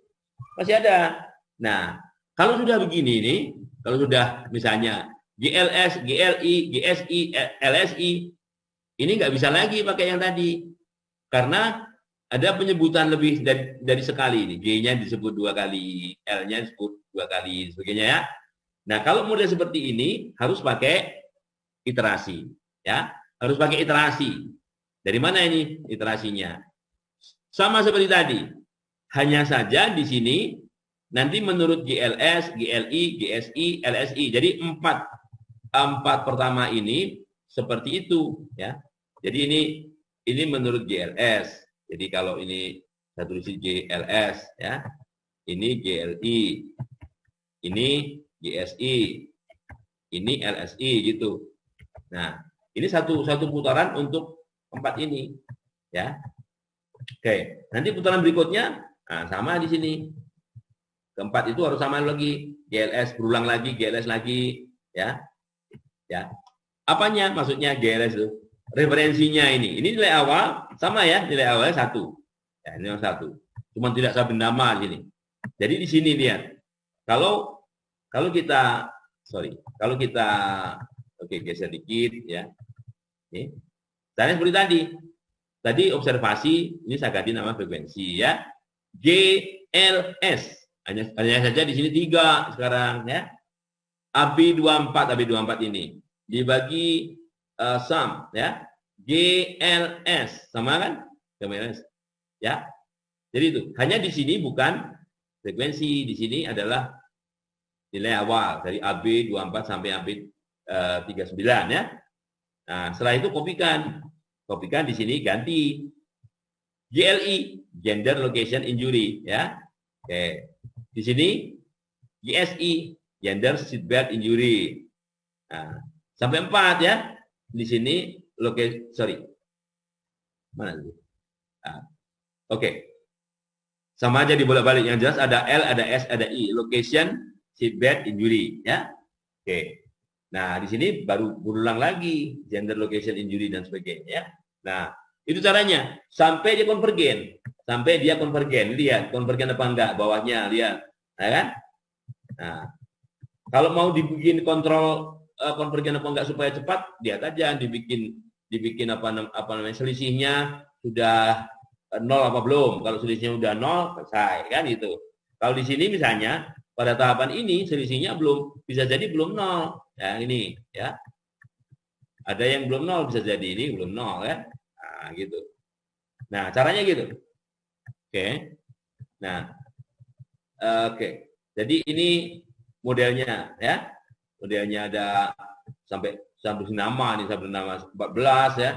Masih ada. Nah, kalau sudah begini nih, kalau sudah misalnya GLS, GLI, GSI, LSI, ini nggak bisa lagi pakai yang tadi. Karena ada penyebutan lebih dari sekali ini. G-nya disebut 2 kali, L-nya disebut 2 kali, sebagainya ya. Nah, kalau model seperti ini harus pakai iterasi, ya. Harus pakai iterasi. Dari mana ini iterasinya? Sama seperti tadi. Hanya saja di sini nanti menurut GLS, GLI, GSI, LSI. Jadi empat pertama ini seperti itu, ya. Jadi ini menurut GLS. Jadi kalau ini saya tulis GLS, ya. Ini GLI, ini GSI, ini LSI gitu. Nah, ini satu putaran untuk 4 ini, ya. Oke, nanti putaran berikutnya sama di sini. Keempat itu harus sama lagi, GLS berulang lagi, GLS lagi, ya. Ya. Apanya maksudnya GLS itu? Referensinya ini nilai awal sama ya, nilai awalnya 1. Ya, ini yang 1. Cuma tidak sabun nama di sini. Jadi di sini lihat. Kalau kita oke, geser dikit ya. Ini. Caranya seperti tadi. Tadi observasi, ini saya ganti nama frekuensi ya. GLS. Hanya saja di sini 3 sekarang ya. AB24 ini dibagi sum ya. GLS sama kan? GLS. Ya. Jadi itu. Hanya di sini bukan frekuensi, di sini adalah nilai awal dari AB24 sampai AB39 ya. Nah, setelah itu kopikan di sini ganti GLI, gender location injury ya. Oke. Di sini GSI, gender seatbelt injury. Nah, sampai 4 ya. Di sini mana itu? Nah, oke. Sama aja dibolak-balik. Yang jelas ada L, ada S, ada I. Location seatbelt injury ya. Oke. Nah, di sini baru berulang lagi gender location injury dan sebagainya ya. Nah, itu caranya sampai dia konvergen. Lihat konvergen apa enggak bawahnya, lihat. Nah, kan? Nah, kalau mau dibikin kontrol konvergen apa enggak supaya cepat, lihat aja dibikin apa namanya selisihnya sudah 0 apa belum. Kalau selisihnya udah 0, selesai kan gitu. Kalau di sini misalnya pada tahapan ini selisihnya bisa jadi belum 0. Ya, ini ya. Ada yang belum 0 bisa jadi ini belum 0 ya. Nah, gitu. Nah, caranya gitu. Oke. Nah, oke. Jadi ini modelnya ya. Modelnya ada sampai nama nih, sampai nama 14 ya.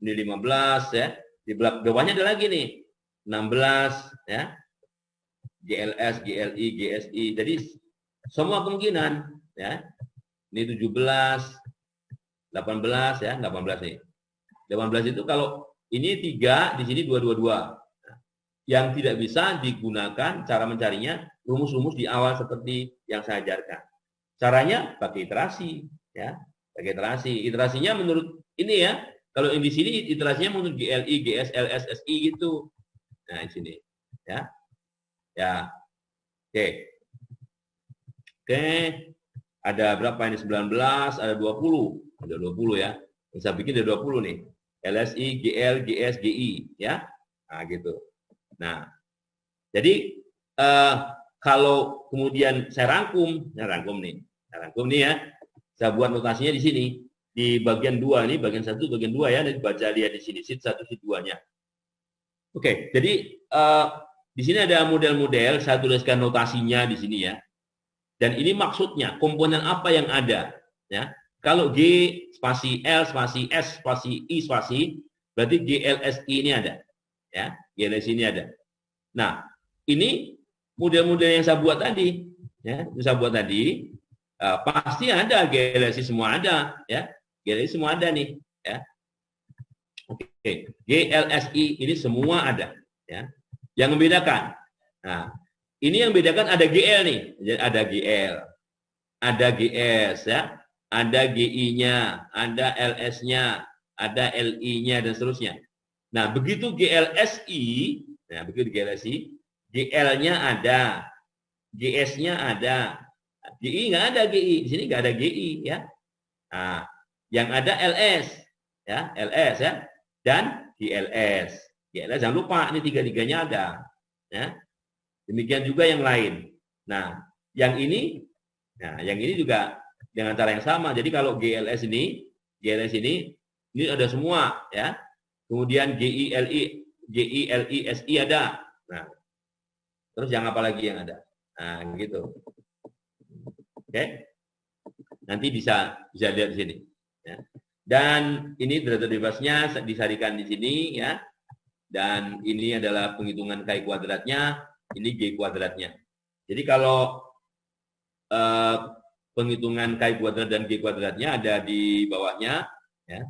Ini 15 ya. Di belakang bawahnya ada lagi nih. 16 ya. GLS, GLI, GSI. Jadi semua kemungkinan ya. Ini 17, 18 ya, 18 nih. 18 itu kalau ini 3, di sini 222. Yang tidak bisa digunakan cara mencarinya rumus-rumus di awal seperti yang saya ajarkan. Caranya pakai iterasi ya. Pakai iterasi. Iterasinya menurut ini ya. Kalau yang di sini iterasinya menurut GLI, GS, LS, SI gitu. Nah, di sini ya. Ya. Oke. Oke. Ada berapa ini? 19, ada 20. Ada 20 ya. Yang saya bikin ada 20 nih. LSI, GL, GS, GI ya. Nah, gitu. Nah, jadi kalau kemudian saya rangkum nih. Saya rangkum nih ya. Saya buat notasinya di sini. Di bagian 2 nih, bagian 1, bagian 2 ya. Dan baca lihat di sini sheet 1, sheet 2-nya. Oke, jadi di sini ada model-model, saya tuliskan notasinya di sini ya. Dan ini maksudnya komponen apa yang ada ya. Kalau G spasi L spasi S spasi I spasi berarti GLSI ini ada ya. GLSI ini ada. Nah, ini model-model yang saya buat tadi ya, yang saya buat tadi pasti ada GLSI semua ada ya. GLSI semua ada nih ya. Oke, GLSI ini semua ada ya. Yang membedakan. Nah, ini yang membedakan ada GL nih. Ada GL. Ada GS ya. Ada GI-nya, ada LS-nya, ada LI-nya dan seterusnya. Nah, begitu GLSI, nah begitu GLSI, GL-nya ada, GS-nya ada, GI nggak ada GI, di sini nggak ada GI ya. Nah, yang ada LS ya, LS ya, dan GLS. GLS jangan lupa ini tiga-tiganya ada ya. Demikian juga yang lain. Nah, yang ini juga dengan cara yang sama. Jadi kalau GLS ini ada semua ya. Kemudian GILI ada. Nah, terus yang apa lagi yang ada? Nah, gitu. Oke. Nanti bisa lihat di sini ya. Dan ini derajat bebasnya disarikan di sini ya. Dan ini adalah penghitungan K kuadratnya, ini G kuadratnya. Jadi kalau penghitungan K kuadrat dan G kuadratnya ada di bawahnya ya.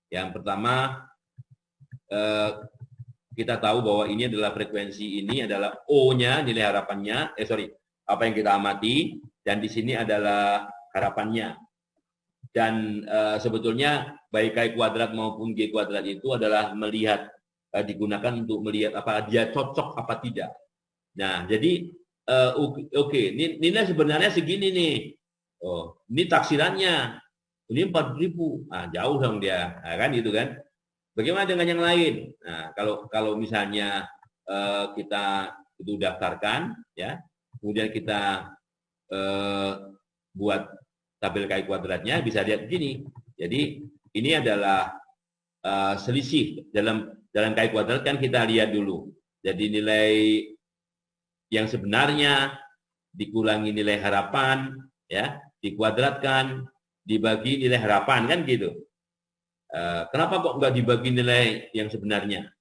Yang pertama kita tahu bahwa ini adalah frekuensi, ini adalah O-nya, nilai harapannya, apa yang kita amati, dan di sini adalah harapannya. Dan sebetulnya baik K kuadrat maupun G kuadrat itu adalah digunakan untuk melihat apa dia cocok apa tidak. Nah, jadi oke, nilai sebenarnya segini nih. Oh, ini taksirannya. Ini 4.000. Nah, jauh dong dia, nah, kan gitu kan. Bagaimana dengan yang lain? Nah, kalau misalnya kita itu daftarkan ya, kemudian kita buat tabel K kuadratnya, bisa lihat begini. Jadi ini adalah selisih dalam K kuadrat kan kita lihat dulu. Jadi nilai yang sebenarnya dikurangi nilai harapan ya, dikuadratkan dibagi nilai harapan kan gitu. Kenapa kok nggak dibagi nilai yang sebenarnya?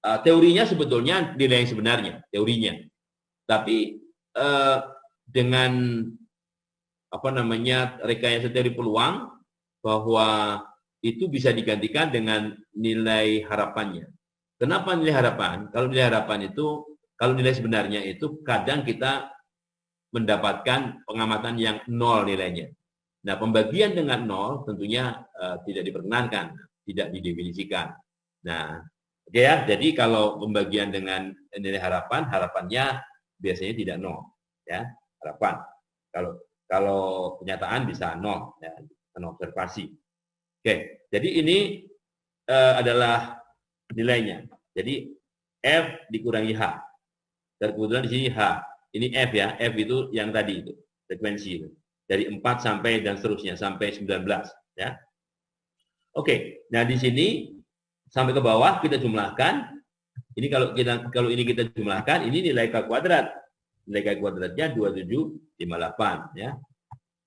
Teorinya sebetulnya nilai yang sebenarnya, teorinya. Tapi dengan apa namanya rekayasa teori peluang bahwa itu bisa digantikan dengan nilai harapannya. Kenapa nilai harapan? Kalau nilai harapan itu, kalau nilai sebenarnya itu kadang kita mendapatkan pengamatan yang nol nilainya. Nah, pembagian dengan nol tentunya tidak diperkenankan, tidak didefinisikan. Nah, oke ya, jadi kalau pembagian dengan nilai harapan, harapannya biasanya tidak nol, ya harapan. Kalau kenyataan bisa nol, ya, observasi. Oke, jadi ini adalah nilainya. Jadi F dikurangi H. Dan kebetulan di sini H. Ini F ya, F itu yang tadi itu, frekuensi itu. Dari 4 sampai dan seterusnya, sampai 19. Ya. Oke, nah di sini sampai ke bawah kita jumlahkan. Ini kalau ini kita jumlahkan, ini nilai K kuadrat. Nilai K kuadratnya 2758. Ya.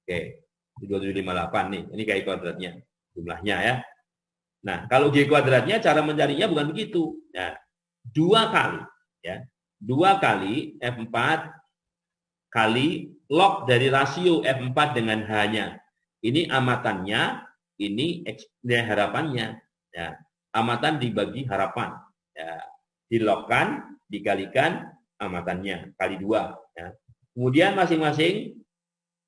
Oke, 2758 nih, ini K kuadratnya. Jumlahnya ya. Nah, kalau G kuadratnya cara mencarinya bukan begitu. Nah, 2 kali ya. 2 kali F4 kali log dari rasio F4 dengan H-nya. Ini amatannya, ini nilai harapannya. Ya. Amatan dibagi harapan. Ya. Dilogkan, dikalikan amatannya, kali 2. Ya. Kemudian masing-masing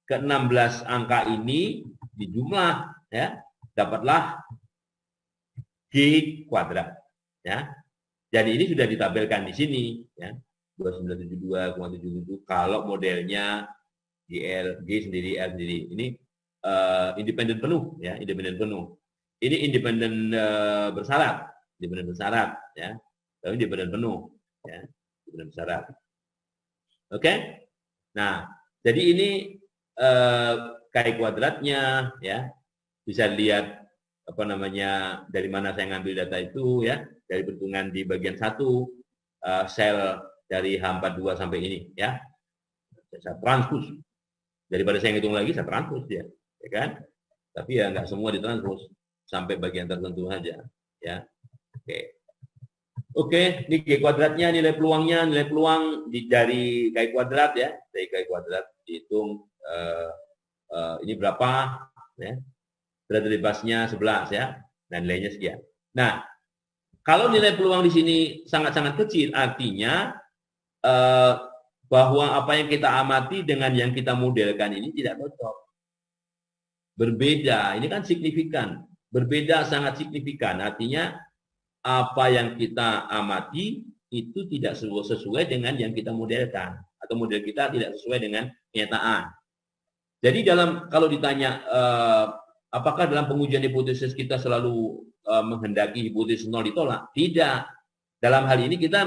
ke-16 angka ini dijumlah, ya, dapatlah G kuadrat. Ya. Jadi ini sudah ditabelkan di sini, ya. 2972,77 kalau modelnya GL, G sendiri, L sendiri. Ini independen penuh, ya, independen penuh. Ini independen bersyarat, ya. Tapi independen penuh, ya, independen bersyarat. Oke? Nah, jadi ini K kuadratnya, ya, bisa lihat apa namanya dari mana saya ngambil data itu, ya, dari perhitungan di bagian 1 sel dari H42 sampai ini, ya. Saya transpose. Daripada saya ngitung lagi, saya transpose ya kan? Tapi ya nggak semua ditranspose sampai bagian tertentu saja, ya. Oke, ini G kuadratnya, nilai peluangnya, nilai peluang dari K kuadrat ya, dari K kuadrat dihitung ini berapa, ya. Derajat bebasnya 11 ya, dan nilainya sekian. Nah, kalau nilai peluang di sini sangat-sangat kecil, artinya bahwa apa yang kita amati dengan yang kita modelkan ini tidak cocok. Berbeda, ini kan signifikan. Berbeda sangat signifikan, artinya apa yang kita amati itu tidak sesuai dengan yang kita modelkan, atau model kita tidak sesuai dengan kenyataan. Jadi kalau ditanya apakah dalam pengujian hipotesis kita selalu menghendaki hipotesis nol ditolak? Tidak. Dalam hal ini kita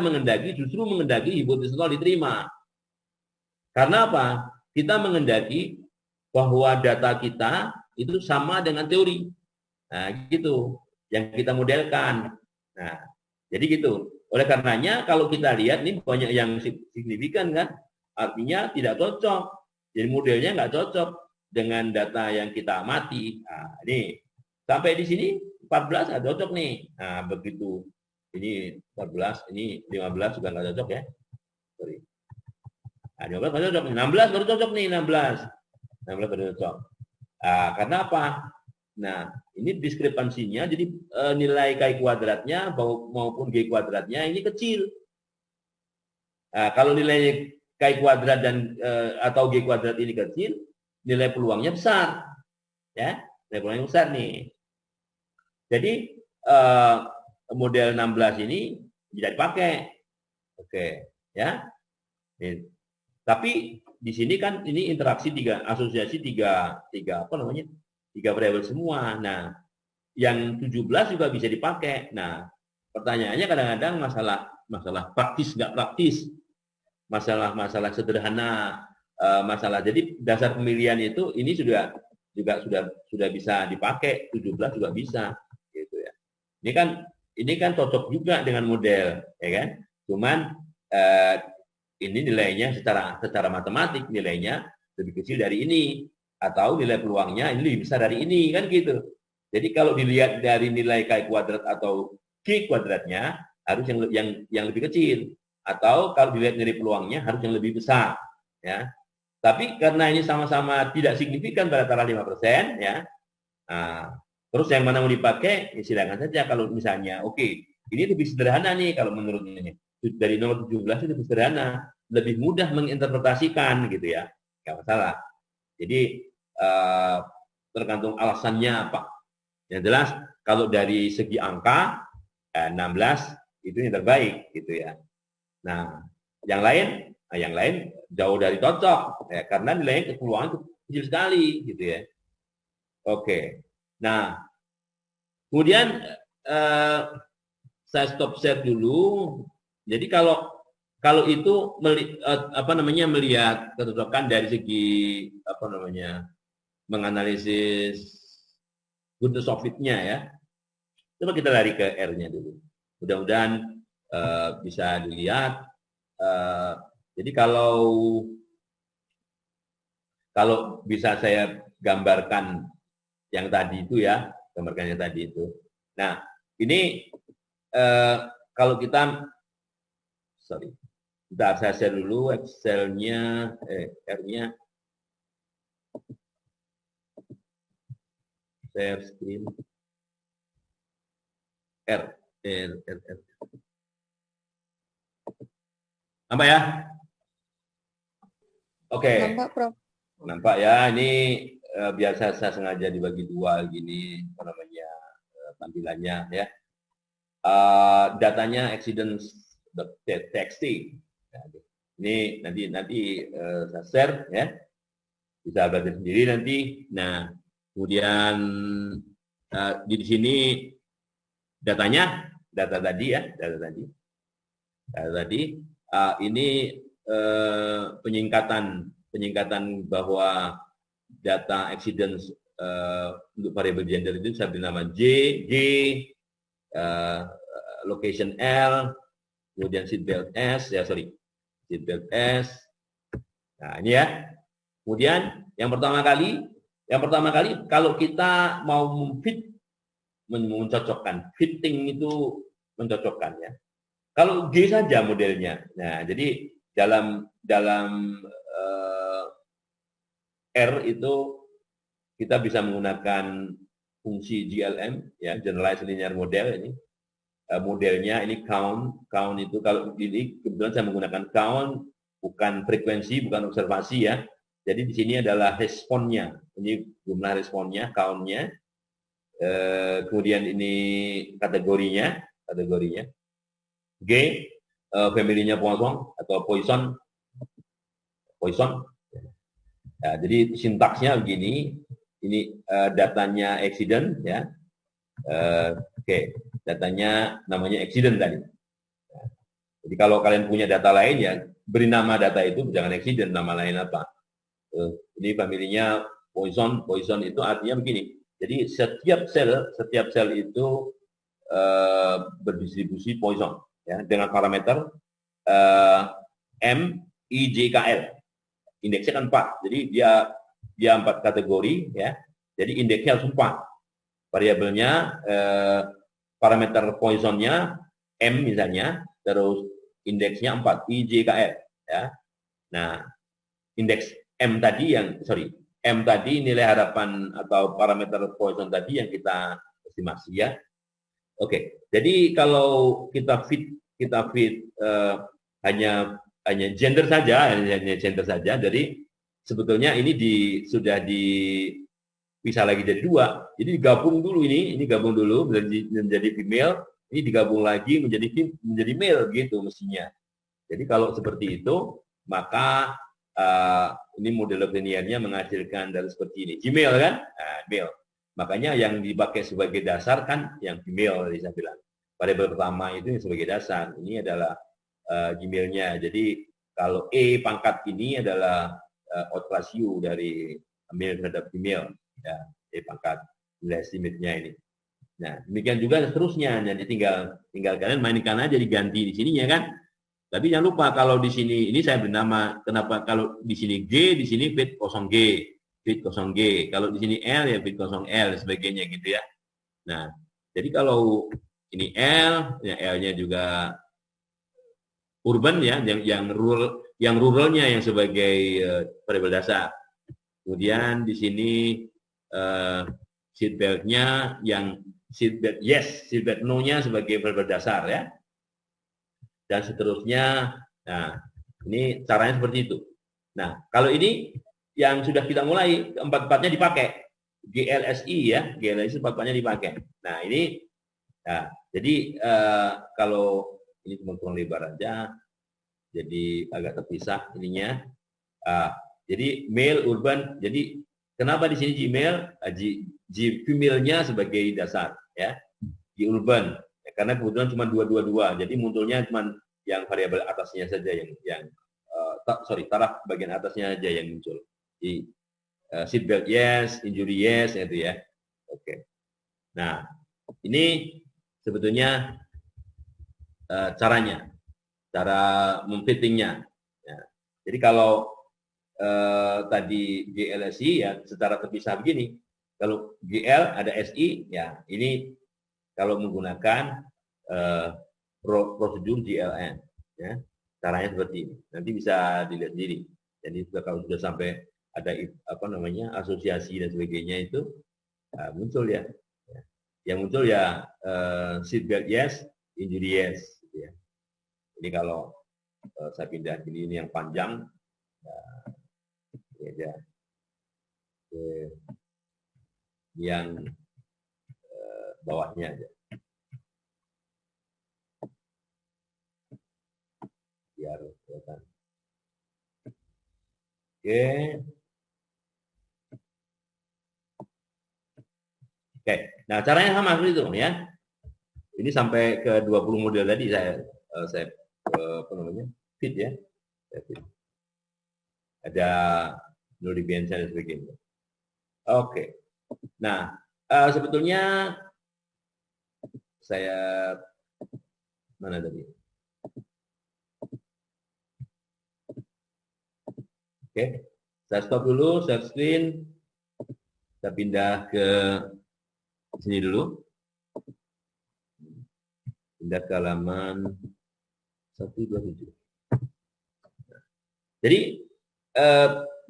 justru menghendaki hipotesis nol diterima. Karena apa? Kita menghendaki bahwa data kita itu sama dengan teori. Nah, gitu. Yang kita modelkan. Nah, jadi gitu. Oleh karenanya kalau kita lihat nih banyak yang signifikan kan, artinya tidak cocok. Jadi modelnya nggak cocok dengan data yang kita amati. Nah, ini sampai di sini 14 nggak cocok nih. Nah, begitu. Ini 14, ini 15 juga nggak cocok ya. Sorry. Nah, 15 baru cocok nih. 16 baru cocok nih, 16. 16 baru cocok. Nah, karena apa? Nah, ini diskrepansinya, jadi nilai K kuadratnya maupun G kuadratnya ini kecil. Nah, kalau nilai K kuadrat dan atau G kuadrat ini kecil, nilai peluangnya besar. Ya, nilai peluangnya besar nih. Jadi model 16 ini bisa dipakai. Oke, ya. Tapi di sini kan ini interaksi asosiasi tiga apa namanya? 3 variabel semua. Nah, yang 17 juga bisa dipakai. Nah, pertanyaannya kadang-kadang masalah praktis nggak praktis, masalah sederhana, masalah. Jadi dasar pemilihan itu ini sudah bisa dipakai, 17 juga bisa, gitu ya. Ini kan cocok juga dengan model, ya kan? Cuman ini nilainya secara matematik nilainya lebih kecil dari ini, atau nilai peluangnya ini lebih besar dari ini, kan gitu. Jadi kalau dilihat dari nilai K kuadrat atau G kuadratnya harus yang lebih kecil, atau kalau dilihat nilai peluangnya harus yang lebih besar, ya. Tapi karena ini sama-sama tidak signifikan pada tara 5%, ya. Nah, terus yang mana mau dipakai, ya silakan saja. Kalau misalnya, oke, ini lebih sederhana nih kalau menurut ini. Dari nomor 17 itu lebih sederhana, lebih mudah menginterpretasikan gitu ya, nggak masalah. Jadi tergantung alasannya apa. Yang jelas kalau dari segi angka 16 itu yang terbaik gitu ya. Nah, yang lain jauh dari cocok ya, karena nilainya peluang kecil sekali gitu ya. Oke. Nah, kemudian saya stop share dulu. Jadi kalau itu melihat kecocokan dari segi menganalisis goodness of fit-nya ya. Coba kita lari ke R-nya dulu. Mudah-mudahan bisa dilihat. Jadi kalau bisa saya gambarkan yang tadi itu ya, gambarkan yang tadi itu. Nah, ini kalau kita bentar, saya share dulu Excel-nya, R-nya. Share screen. R. Nampak ya? Oke. Nampak, Prof. Nampak ya, ini biasa saya sengaja dibagi dua gini, tampilannya ya. Datanya accidents.txt. Ini nanti saya share ya, bisa belajar sendiri nanti. Nah, kemudian di sini data tadi ini penyingkatan bahwa data accidents untuk variabel gender itu saya beri nama G, location L, kemudian seatbelt S, seatbelt S. Nah, ini ya. Kemudian yang pertama kali kalau kita mau mencocokkan, fitting itu mencocokkan ya. Kalau G saja modelnya. Nah, jadi dalam R itu kita bisa menggunakan fungsi GLM ya, generalized linear model ini. Modelnya ini count itu kalau ini kebetulan saya menggunakan count, bukan frekuensi, bukan observasi ya. Jadi di sini adalah responnya, ini jumlah responnya, count-nya. Kemudian ini kategorinya G, family-nya Poisson atau Poisson. Ya, jadi sintaksnya begini, ini datanya accident ya. Oke, datanya namanya accident tadi. Jadi kalau kalian punya data lain ya beri nama data itu, jangan accident, nama lain apa. Ini familinya Poisson. Poisson itu artinya begini. Jadi setiap sel itu berdistribusi Poisson ya dengan parameter M, I, J, K, L. Indeksnya kan 4. Jadi dia 4 kategori ya. Jadi indeksnya harus 4. Variabelnya parameter Poissonnya M misalnya, terus indeksnya 4, I, J, K, L ya. Nah, indeks M tadi nilai harapan atau parameter Poisson tadi yang kita estimasi ya. Oke. Jadi kalau kita fit hanya gender saja, Jadi sebetulnya ini sudah dipisah lagi jadi 2. Jadi digabung dulu ini gabung dulu menjadi female, ini digabung lagi menjadi male gitu mestinya. Jadi kalau seperti itu, maka ini model linearnya menghasilkan dari seperti ini. Gmail kan? Nah, male. Makanya yang dipakai sebagai dasar kan yang female tadi saya bilang. Variabel pertama itu yang sebagai dasar. Ini adalah Gmailnya. Jadi kalau E pangkat ini adalah odd ratio dari male terhadap female. Ya, E pangkat nilai estimatenya ini. Nah, demikian juga seterusnya. Jadi tinggal kalian mainkan aja diganti di sininya kan. Tapi jangan lupa kalau di sini ini saya bernama kenapa kalau di sini G, di sini fit 0G, fit 0G. Kalau di sini L ya fit 0L sebagainya gitu ya. Nah, jadi kalau ini L, ya L-nya juga urban ya, yang ruralnya yang sebagai variabel dasar. Kemudian di sini seat belt-nya yang seat belt yes, seat belt no-nya sebagai variabel dasar ya. Dan seterusnya. Nah, ini caranya seperti itu. Nah, kalau ini yang sudah kita mulai, empat-empatnya dipakai. GLSI ya, GLSI empat-empatnya dipakai. Nah, ini, nah, jadi kalau ini cuma kurang lebar aja, jadi agak terpisah ininya. Jadi male urban, jadi kenapa di sini Gmail, female-nya sebagai dasar ya, di urban. Karena kebetulan cuma 222, jadi munculnya cuma yang variabel atasnya saja taraf bagian atasnya aja yang muncul. Di seatbelt yes, injury yes, itu ya. Oke. Nah, ini sebetulnya caranya, cara memfittingnya. Ya. Jadi kalau tadi GLSI ya secara terpisah begini. Kalau GL ada SI, ya ini kalau menggunakan prosedur GLN, ya, caranya seperti ini. Nanti bisa dilihat sendiri. Jadi kalau sudah sampai ada asosiasi dan sebagainya itu muncul ya. Yang muncul ya seatbelt yes, injury yes. Gitu ya. Ini kalau saya pindah ini yang panjang, ya, yang bawahnya aja. Biar kelihatan. Oke. Nah, caranya sama seperti itu ya. Ini sampai ke 20 model tadi saya fit ya. Ada Nuribiansa dan sebagainya. Oke. Nah, sebetulnya saya mana tadi? Oke, saya stop dulu, share screen. Kita pindah ke sini dulu. Pindah ke halaman 127. Jadi,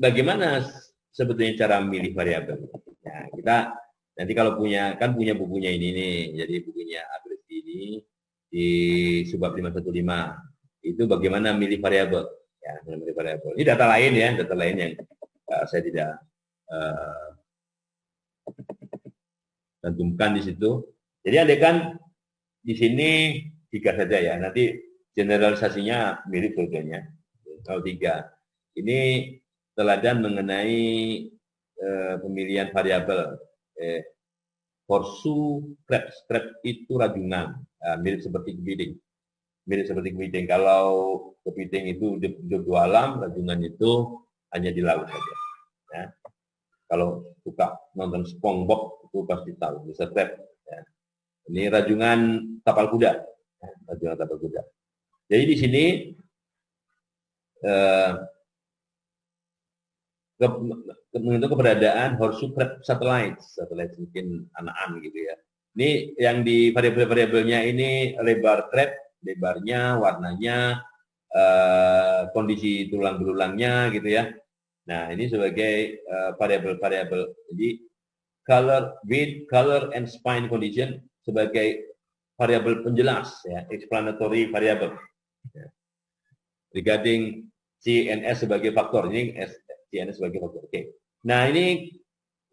bagaimana sebetulnya cara memilih variabel? Nah, kita nanti kalau punya bukunya ini nih, jadi bukunya Agresi ini di Subab 515. Itu bagaimana milih variabel? Ya, memilih variabel. Ini data lain ya, data lain yang saya tidak cantumkan di situ. Jadi andaikan di sini 3 saja ya. Nanti generalisasinya mirip sebetulnya. 03. Ini teladan mengenai pemilihan variabel. Horseshoe crab. Crab itu rajungan, mirip seperti kepiting. Mirip seperti kepiting. Kalau kepiting itu hidup di alam, rajungan itu hanya di laut saja. Ya. Kalau suka nonton SpongeBob itu pasti tahu, Mr. Crab. Ya. Ini rajungan tapal kuda. Ya, rajungan tapal kuda. Jadi di sini untuk keberadaan horseshoe crab satellite mungkin anak-anak gitu ya. Ini yang di variabel-variabelnya ini lebar crab, lebarnya, warnanya, kondisi tulang belulangnya gitu ya. Nah ini sebagai variabel-variabel. Jadi color, weight, color, and spine condition sebagai variabel penjelas ya, explanatory variable. Ya. Regarding CNS sebagai faktor ini CNS sebagai faktor. Oke. Nah ini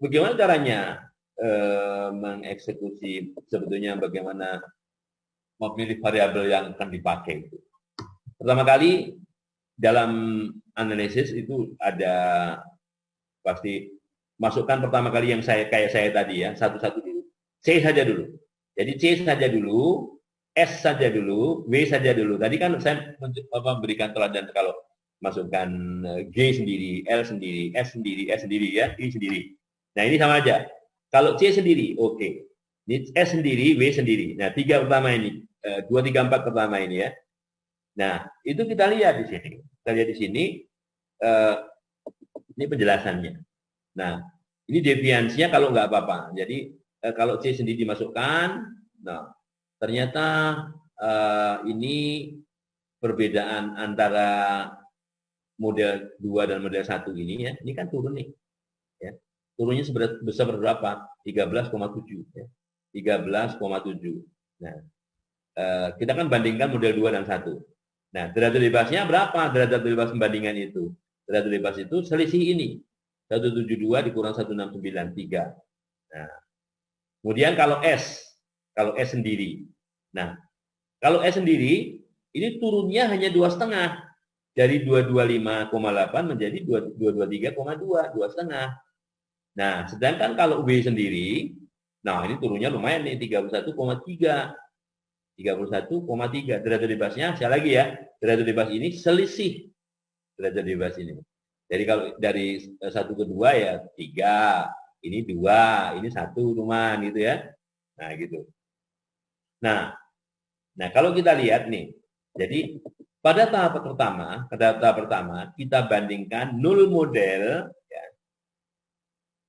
bagaimana caranya mengeksekusi sebetulnya bagaimana memilih variabel yang akan dipakai itu. Pertama kali dalam analisis itu ada pasti masukkan pertama kali yang kayak saya tadi ya, satu-satu dulu. C saja dulu. Jadi C saja dulu, S saja dulu, W saja dulu. Tadi kan saya memberikan teladan kalau masukkan G sendiri, L sendiri, S sendiri, S sendiri ya, I sendiri. Nah ini sama aja. Kalau C sendiri, oke. Ini S sendiri, W sendiri. Nah 3 pertama ini, 2, 3, 4 pertama ini ya. Nah itu kita lihat di sini. Kita lihat di sini, ini penjelasannya. Nah ini deviansinya kalau nggak apa-apa. Jadi kalau C sendiri dimasukkan, nah ternyata ini perbedaan antara model 2 dan model 1 ini ya, ini kan turun nih. Ya. Turunnya besar berapa? 13,7 ya. 13,7. Nah, kita kan bandingkan model 2 dan 1. Nah, derajat bebasnya berapa? Derajat bebas pembandingan itu. Derajat bebas itu selisih ini. 172 dikurang 1693. Nah, kemudian kalau S sendiri. Nah, kalau S sendiri ini turunnya hanya 2,5. Dari 225,8 menjadi 223,2, 2,5. Nah, sedangkan kalau W sendiri, nah ini turunnya lumayan nih, 31,3. 31,3. Derajat bebasnya, sekali lagi ya, derajat bebas ini selisih derajat bebas ini. Jadi kalau dari 1 ke 2 ya 3, ini 2, ini 1 cuman gitu ya. Nah gitu. Nah kalau kita lihat nih, jadi pada tahap pertama kita bandingkan null model ya,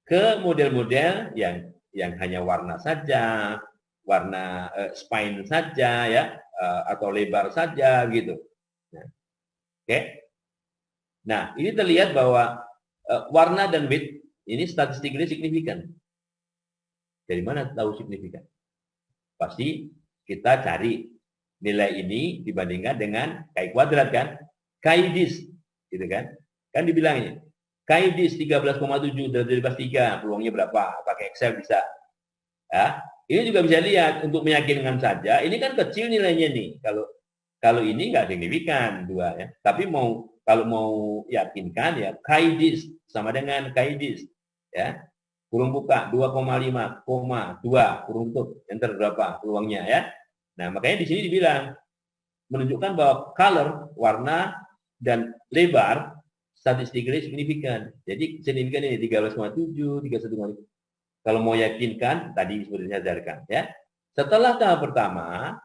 ke model-model yang hanya warna saja, warna spine saja ya, atau lebar saja gitu. Nah, oke. Nah ini terlihat bahwa warna dan width ini statistically signifikan. Dari mana tahu signifikan? Pasti kita cari nilai ini dibandingkan dengan chi kuadrat kan, chi dis gitu kan dibilangnya chi dis 13,7 derajat bebas 3, peluangnya berapa, pakai Excel bisa ya. Ini juga bisa lihat untuk meyakinkan saja, ini kan kecil nilainya nih, kalau ini nggak signifikan 2 ya, tapi kalau mau yakinkan ya chi dis sama dengan chi dis ya, kurung buka 2,5, 2 kurung tutup, enter berapa peluangnya ya. Nah, makanya di sini dibilang menunjukkan bahwa color, warna, dan lebar statistically signifikan. Jadi signifikan ini 13,7, 31,5. Kalau mau yakinkan, tadi seperti saya ajarkan ya. Setelah tahap pertama,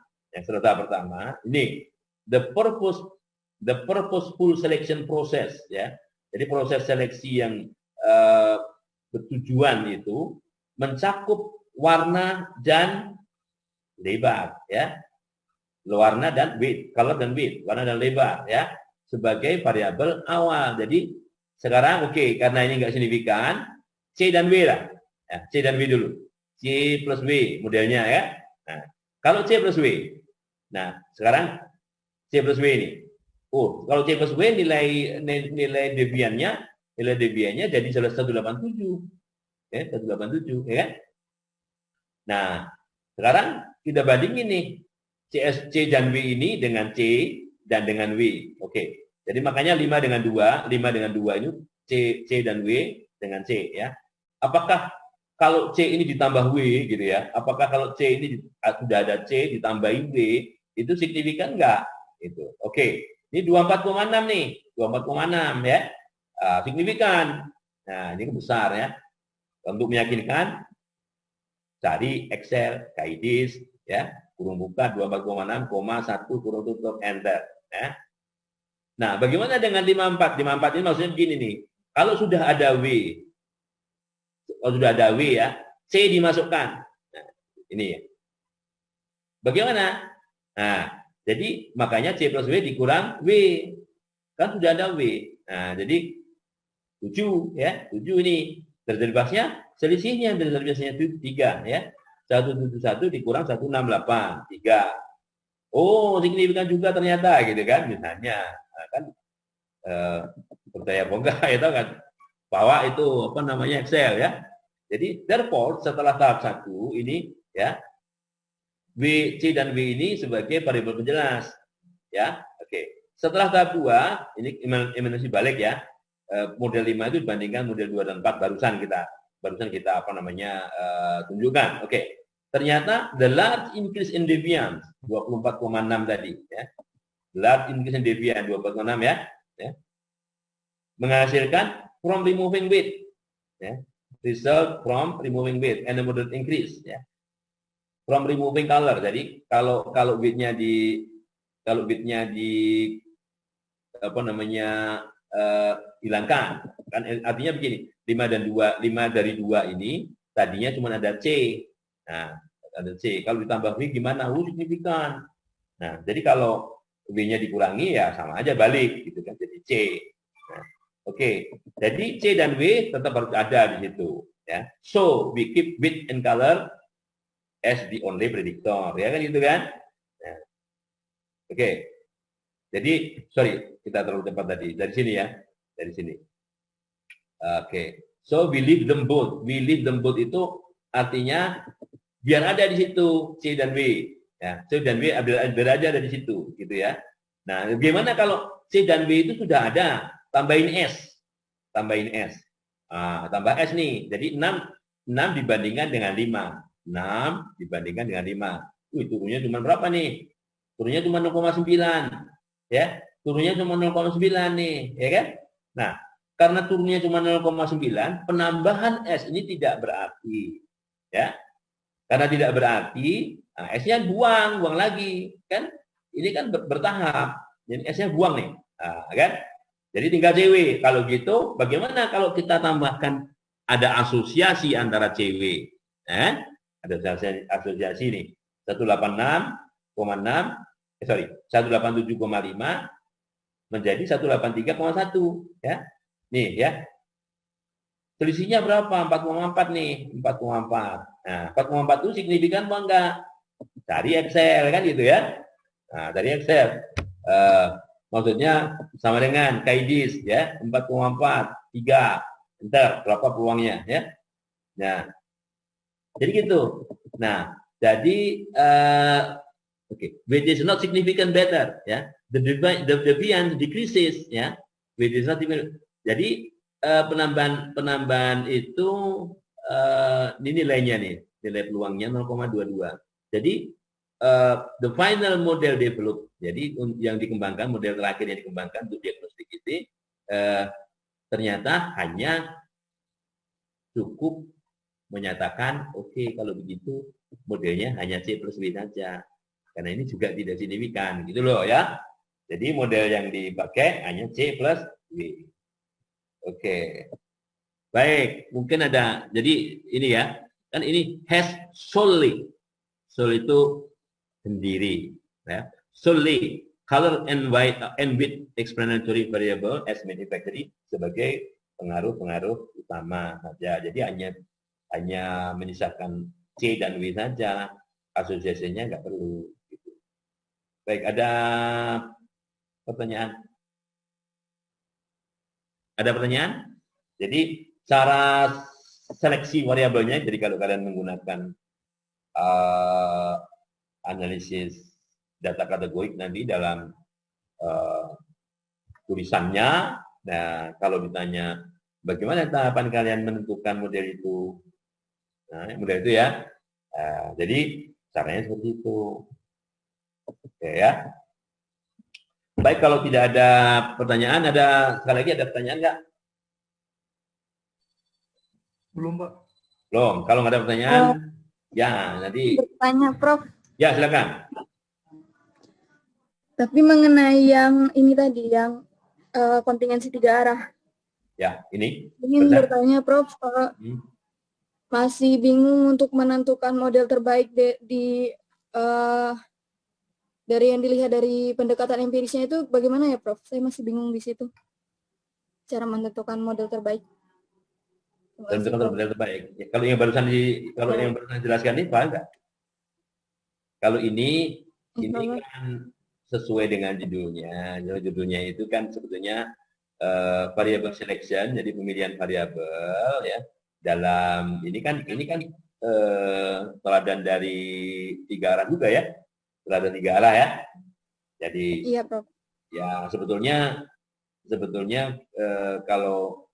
ini the purposeful selection process ya. Jadi proses seleksi yang bertujuan itu mencakup warna dan lebar ya, warna dan width, color dan width, warna dan lebar ya, sebagai variabel awal. Jadi sekarang oke, karena ini nggak signifikan, C dan W lah ya, C dan W dulu, C plus W modelnya ya. Nah kalau C plus W, nah sekarang C plus W ini, kalau C plus W nilai deviannya jadi 187 ya, 187 ya kan. Nah sekarang kita bandingin nih, C dan W ini dengan C dan dengan W. Oke. Jadi makanya 5 dengan 2 ini C dan W dengan C ya. Apakah kalau C ini ditambah W gitu ya? Apakah kalau C ini sudah ada C ditambahin W itu signifikan enggak? Itu. Oke. Ini 24,6 nih. 24,6 ya. Signifikan. Nah, ini besar ya. Untuk meyakinkan cari Excel, KIDIS ya, kurung buka 24,6, 1 kurung tutup enter ya. Nah, bagaimana dengan 54? 54 ini maksudnya begini nih. Kalau sudah ada W, ya, C dimasukkan. Nah, ini ya. Bagaimana? Nah, jadi makanya C plus W dikurang W. Kan sudah ada W. Nah, jadi 7 ya. 7 ini. Derajat bebasnya selisihnya derajat bebasnya itu 3 ya. 171 dikurang 168, 3. Oh, signifikan juga ternyata gitu kan misalnya. Nah, kan percaya apa enggak itu kan bahwa itu apa namanya Excel ya. Jadi therefore setelah tahap 1 ini ya W, C dan W ini sebagai variabel penjelas ya. Oke. Setelah tahap 2 ini eliminasi balik ya. Model 5 itu dibandingkan model 2 dan 4 barusan kita apa namanya tunjukkan. Oke. Ternyata the large increase in deviance 24,6 tadi ya. Large increase in deviance 24,6 ya. Menghasilkan from removing width ya. Result from removing width and the moderate increase ya. From removing color. Jadi kalau width-nya di apa namanya hilangkan kan artinya begini 5 dari 2 ini tadinya cuma ada C. Nah, ada C. Kalau ditambah W gimana? Signifikan. Nah, jadi kalau W-nya dikurangi ya sama aja balik gitu kan jadi C. Nah, oke. Jadi C dan W tetap harus ada di situ ya. So, we keep width and color as the only predictor ya kan gitu kan? Nah, oke. Jadi, sorry, kita terlalu cepat tadi. Dari sini ya. Dari sini. Oke. So, we leave them both. We leave them both itu artinya biar ada di situ C dan W. Ya, C dan W biar ada di situ. Gitu ya. Nah, bagaimana kalau C dan W itu sudah ada? Tambahin S. Tambahin S. Tambah S nih. Jadi 6 dibandingkan dengan 5. 6 dibandingkan dengan 5. Turunnya cuma berapa nih? Turunnya cuma 0,9. Ya, turunnya cuma 0,9 nih, ya kan? Nah, karena turunnya cuma 0,9, penambahan S ini tidak berarti, ya. Karena tidak berarti, nah, S-nya buang lagi, kan? Ini kan bertahap, jadi S-nya buang nih, nah, kan? Jadi tinggal CW. Kalau gitu, bagaimana kalau kita tambahkan ada asosiasi antara CW, ada asosiasi nih, 186,6. 187,5 menjadi 183,1 ya. Nih ya. Selisihnya berapa? 4,4 nih, 4,4. Nah, 4,4 itu signifikan apa enggak? Cari Excel kan gitu ya. Nah, dari Excel. Maksudnya sama dengan KIDIS ya, 4,4, 3. Enter, berapa peluangnya ya. Nah, jadi gitu. Nah, jadi okay, which is not significant better, ya. The deviance decreases, ya. Which is not significant. Jadi penambahan itu ini nilainya nih, nilai peluangnya 0,22. Jadi the final model develop, jadi yang dikembangkan model terakhir yang dikembangkan untuk diagnostik ini ternyata hanya cukup menyatakan oke, kalau begitu modelnya hanya C plus W saja. Karena ini juga tidak signifikan, gitu loh ya. Jadi model yang dipakai hanya C plus W. Oke. Baik, mungkin ada, jadi ini ya, kan ini has solely. Solely itu sendiri. Ya. Solely, color and width explanatory variable as manufacturing sebagai pengaruh-pengaruh utama saja. Jadi hanya menyisakan C dan W saja, asosiasinya nggak perlu. Baik, ada pertanyaan? Ada pertanyaan? Jadi cara seleksi variabelnya, jadi kalau kalian menggunakan analisis data kategorik nanti dalam tulisannya. Nah, kalau ditanya bagaimana tahapan kalian menentukan model itu, nah, model itu ya. Nah, jadi caranya seperti itu. Oke ya. Baik, kalau tidak ada pertanyaan, sekali lagi ada pertanyaan nggak? Belum, Pak. Belum. Kalau nggak ada pertanyaan, ya nanti. Bertanya, Prof. Ya, silakan. Tapi mengenai yang ini tadi, yang kontingensi 3 arah. Ya, ini. Ingin bertanya, Prof, masih bingung untuk menentukan model terbaik dari yang dilihat dari pendekatan empirisnya itu bagaimana ya, Prof? Saya masih bingung di situ. Cara menentukan model terbaik. Tentukan model terbaik. Ya, kalau yang barusan dijelaskan ini paham nggak? Kalau ini kan sesuai dengan judulnya. Judulnya itu kan sebetulnya variable selection, jadi pemilihan variabel ya. Dalam ini kan teladan dari 3 arah juga ya. Teladan 3 arah ya. Jadi iya, Prof. Ya sebetulnya kalau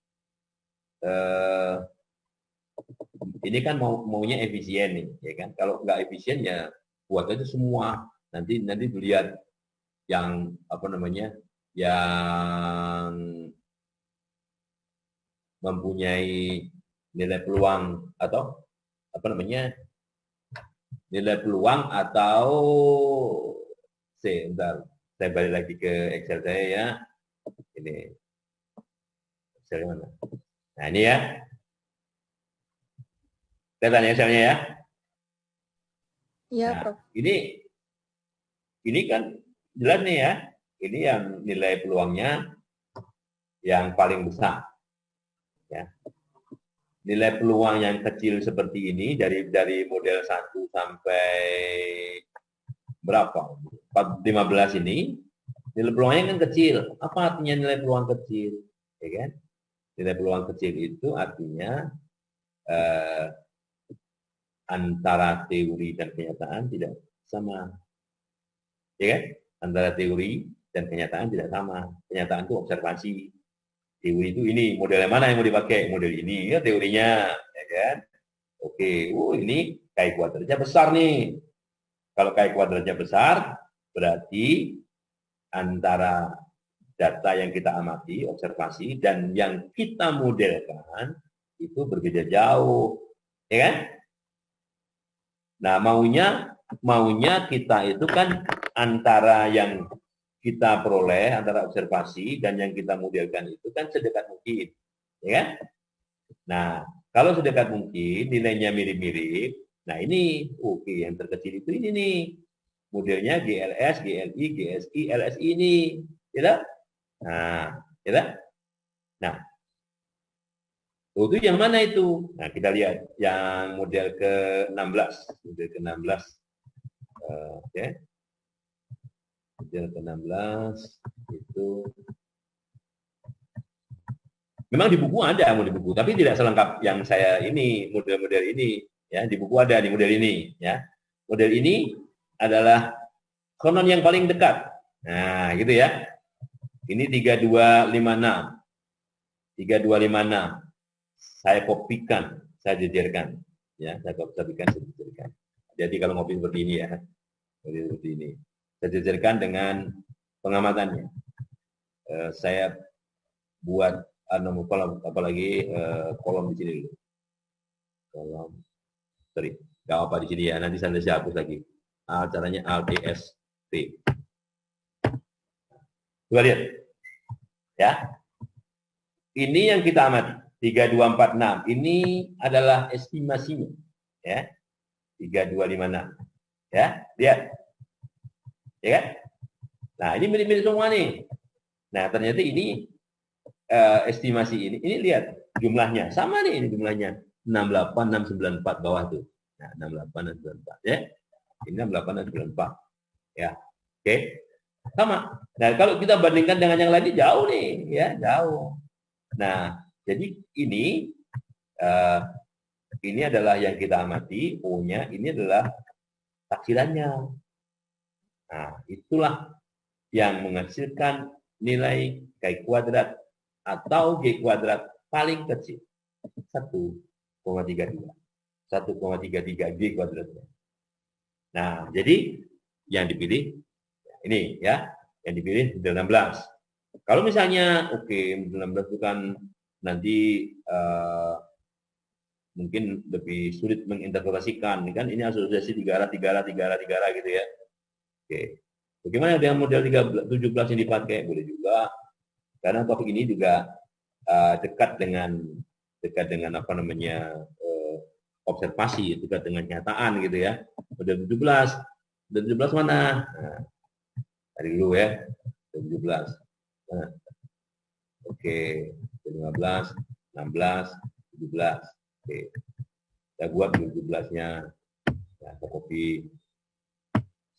ini kan maunya efisien nih, ya kan? Kalau nggak efisien ya buat aja semua. Nanti dilihat yang yang mempunyai nilai peluang atau nilai peluang atau bentar, saya balik lagi ke Excel saya ya. Ini Excel mana? Nah ini ya. Kelihatan ya Excelnya ya? Iya, Nah, Prof. Ini kan jelas nih ya. Ini yang nilai peluangnya yang paling besar. Ya. Nilai peluang yang kecil seperti ini dari model 1 sampai berapa? 15 ini nilai peluangnya kan kecil. Apa artinya nilai peluang kecil? Ya kan? Nilai peluang kecil itu artinya antara teori dan kenyataan tidak sama. Ya kan? Antara teori dan kenyataan tidak sama. Kenyataan itu observasi. Teori itu ini, modelnya mana yang mau dipakai? Model ini, ya teorinya. Ya kan? Oke, ini KI kuadratnya besar nih. Kalau KI kuadratnya besar, berarti antara data yang kita amati, observasi, dan yang kita modelkan, itu berbeda jauh. Ya kan? Nah, maunya kita itu kan antara yang kita peroleh, antara observasi dan yang kita modelkan itu kan sedekat mungkin. Ya kan? Nah, kalau sedekat mungkin, nilainya mirip-mirip, nah ini, oke, yang terkecil itu ini nih. Modelnya GLS, GLI, GSI, LSI ini. Ya? Nah, ya? Nah, itu yang mana itu? Nah, kita lihat yang model ke-16. Model ke-16. Oke. Model ke-16 itu memang di buku ada, di buku, tapi tidak selengkap yang saya ini, model-model ini. Ya, di buku ada di model ini. Ya. Model ini adalah konon yang paling dekat. Nah, gitu ya. Ini 3256. 3256. Saya kopikan, saya jejerkan. Ya, saya kopikan, saya jejerkan. Jadi kalau ngopi seperti ini ya, seperti ini. Saya jejerkan dengan pengamatannya. Saya buat kolom, apalagi kolom di sini dulu. Kolom, sorry, nggak apa di sini ya. Nanti saya hapus lagi. Caranya Alt S T. Coba lihat, ya. Ini yang kita amati. 3246 ini adalah estimasinya, ya. 3256, ya, lihat, ya kan? Nah ini mirip-mirip semua nih. Nah ternyata ini estimasi ini lihat jumlahnya sama nih, ini jumlahnya 68694 bawah tuh. Nah 68694 ya, ini 68694 ya, oke, sama. Nah kalau kita bandingkan dengan yang lain jauh nih, ya jauh. Nah jadi ini adalah yang kita amati, O-nya ini adalah taksirannya. Nah, itulah yang menghasilkan nilai K kuadrat atau G kuadrat paling kecil. 1,32. 1,33 G kuadratnya. Nah, jadi yang dipilih ini ya, yang dipilih model 16. Kalau misalnya model 16 itu kan nanti mungkin lebih sulit menginterpretasikan. Kan ini asosiasi 3 arah gitu ya. Oke. Bagaimana dengan model 17 yang dipakai? Boleh juga. Karena topik ini juga dekat dengan apa namanya observasi, dekat dengan kenyataan gitu ya. Model 17. Model 17 mana? Nah, tadi dulu ya. Model 17. Nah, oke. 15, 16, 17. Oke. Kita buat 17-nya. Ya, kita copy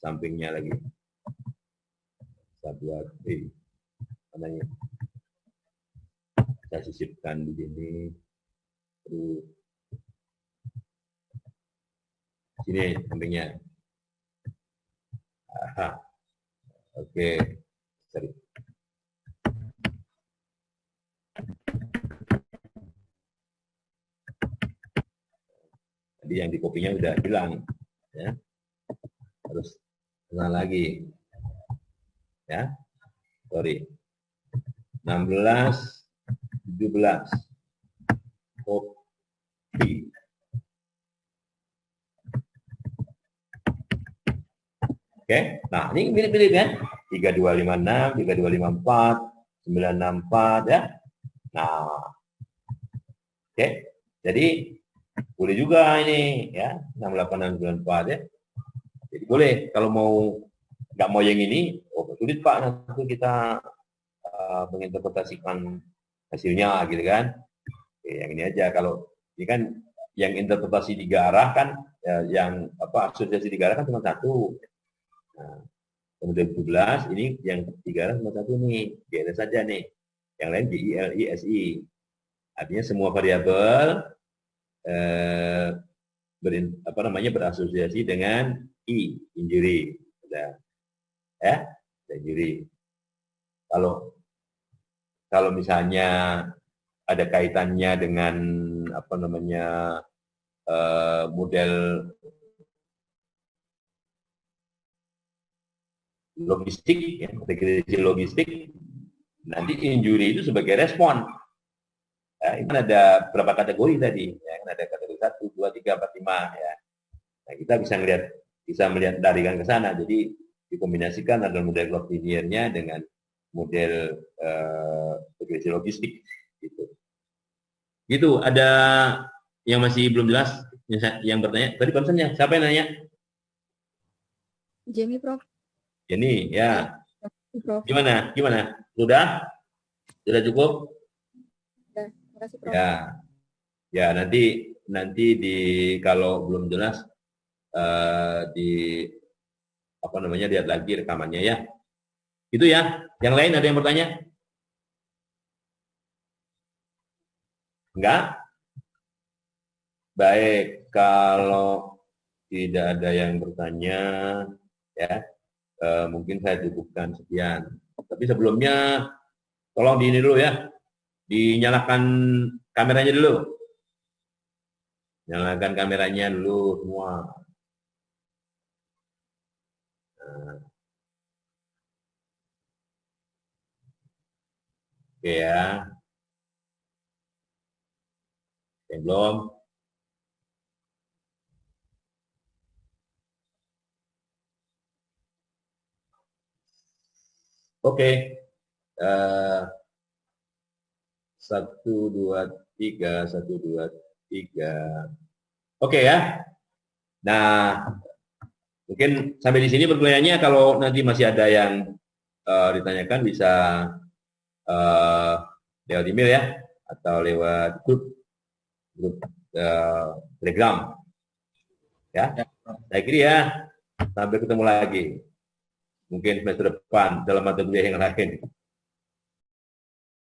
sampingnya lagi. Kita buat mananya. Saya sisipkan di sini. Terus sini sampingnya. Aha. Oke. Sorry. Tadi yang di kopinya udah hilang, ya. Harus kenal lagi, ya. Sorry. 16, 17. Kopi. Oke. Nah, ini mirip-mirip kan? 3256, 3254, 964 ya. Nah. Oke. Jadi boleh juga ini ya, 68 dan 94 ya. Jadi boleh kalau nggak mau yang ini, sulit Pak, nanti kita menginterpretasikan hasilnya gitu kan. Oke, yang ini aja. Kalau ini kan yang interpretasi 3 arah kan, yang asosiasi 3 arah kan cuma 1. Nah, kemudian 17 ini yang 3 arah cuma 1 nih, GLS saja nih. Yang lain GI, LI, SI. Artinya semua variabel berasosiasi dengan injury. Ya, injury. Kalau misalnya ada kaitannya dengan model logistik, ya, regresi logistik, nanti injury itu sebagai respon. Ya, ini ada berapa kategori tadi? Ya, ada kategori 1, 2, 3, 4, 5. Ya. Nah, kita bisa melihat darikan ke sana. Jadi dikombinasikan adalah model clock linear-nya dengan model regresi logistik. Gitu. Ada yang masih belum jelas yang bertanya? Tadi barusannya siapa yang nanya? Jamie, Prof. Jenny, ya. Prof. Gimana? Sudah? Sudah cukup? Ya, terima kasih, Prof. Ya, nanti kalau belum jelas lihat lagi rekamannya ya. Itu ya. Yang lain ada yang bertanya? Enggak? Baik, kalau tidak ada yang bertanya, ya, mungkin saya cukupkan sekian. Tapi sebelumnya, tolong di ini dulu ya, dinyalakan kameranya dulu. Nyalakan kameranya dulu semua. Nah. Oke ya. Yang belum? Oke. 1, 2, 3, 1, 2, 3. Oke ya. Nah, mungkin sampai di sini pertanyaannya. Kalau nanti masih ada yang ditanyakan bisa lewat email ya, atau lewat grup Telegram. Ya, saya kira ya. Sampai ketemu lagi. Mungkin semester depan dalam mata kuliah yang lain.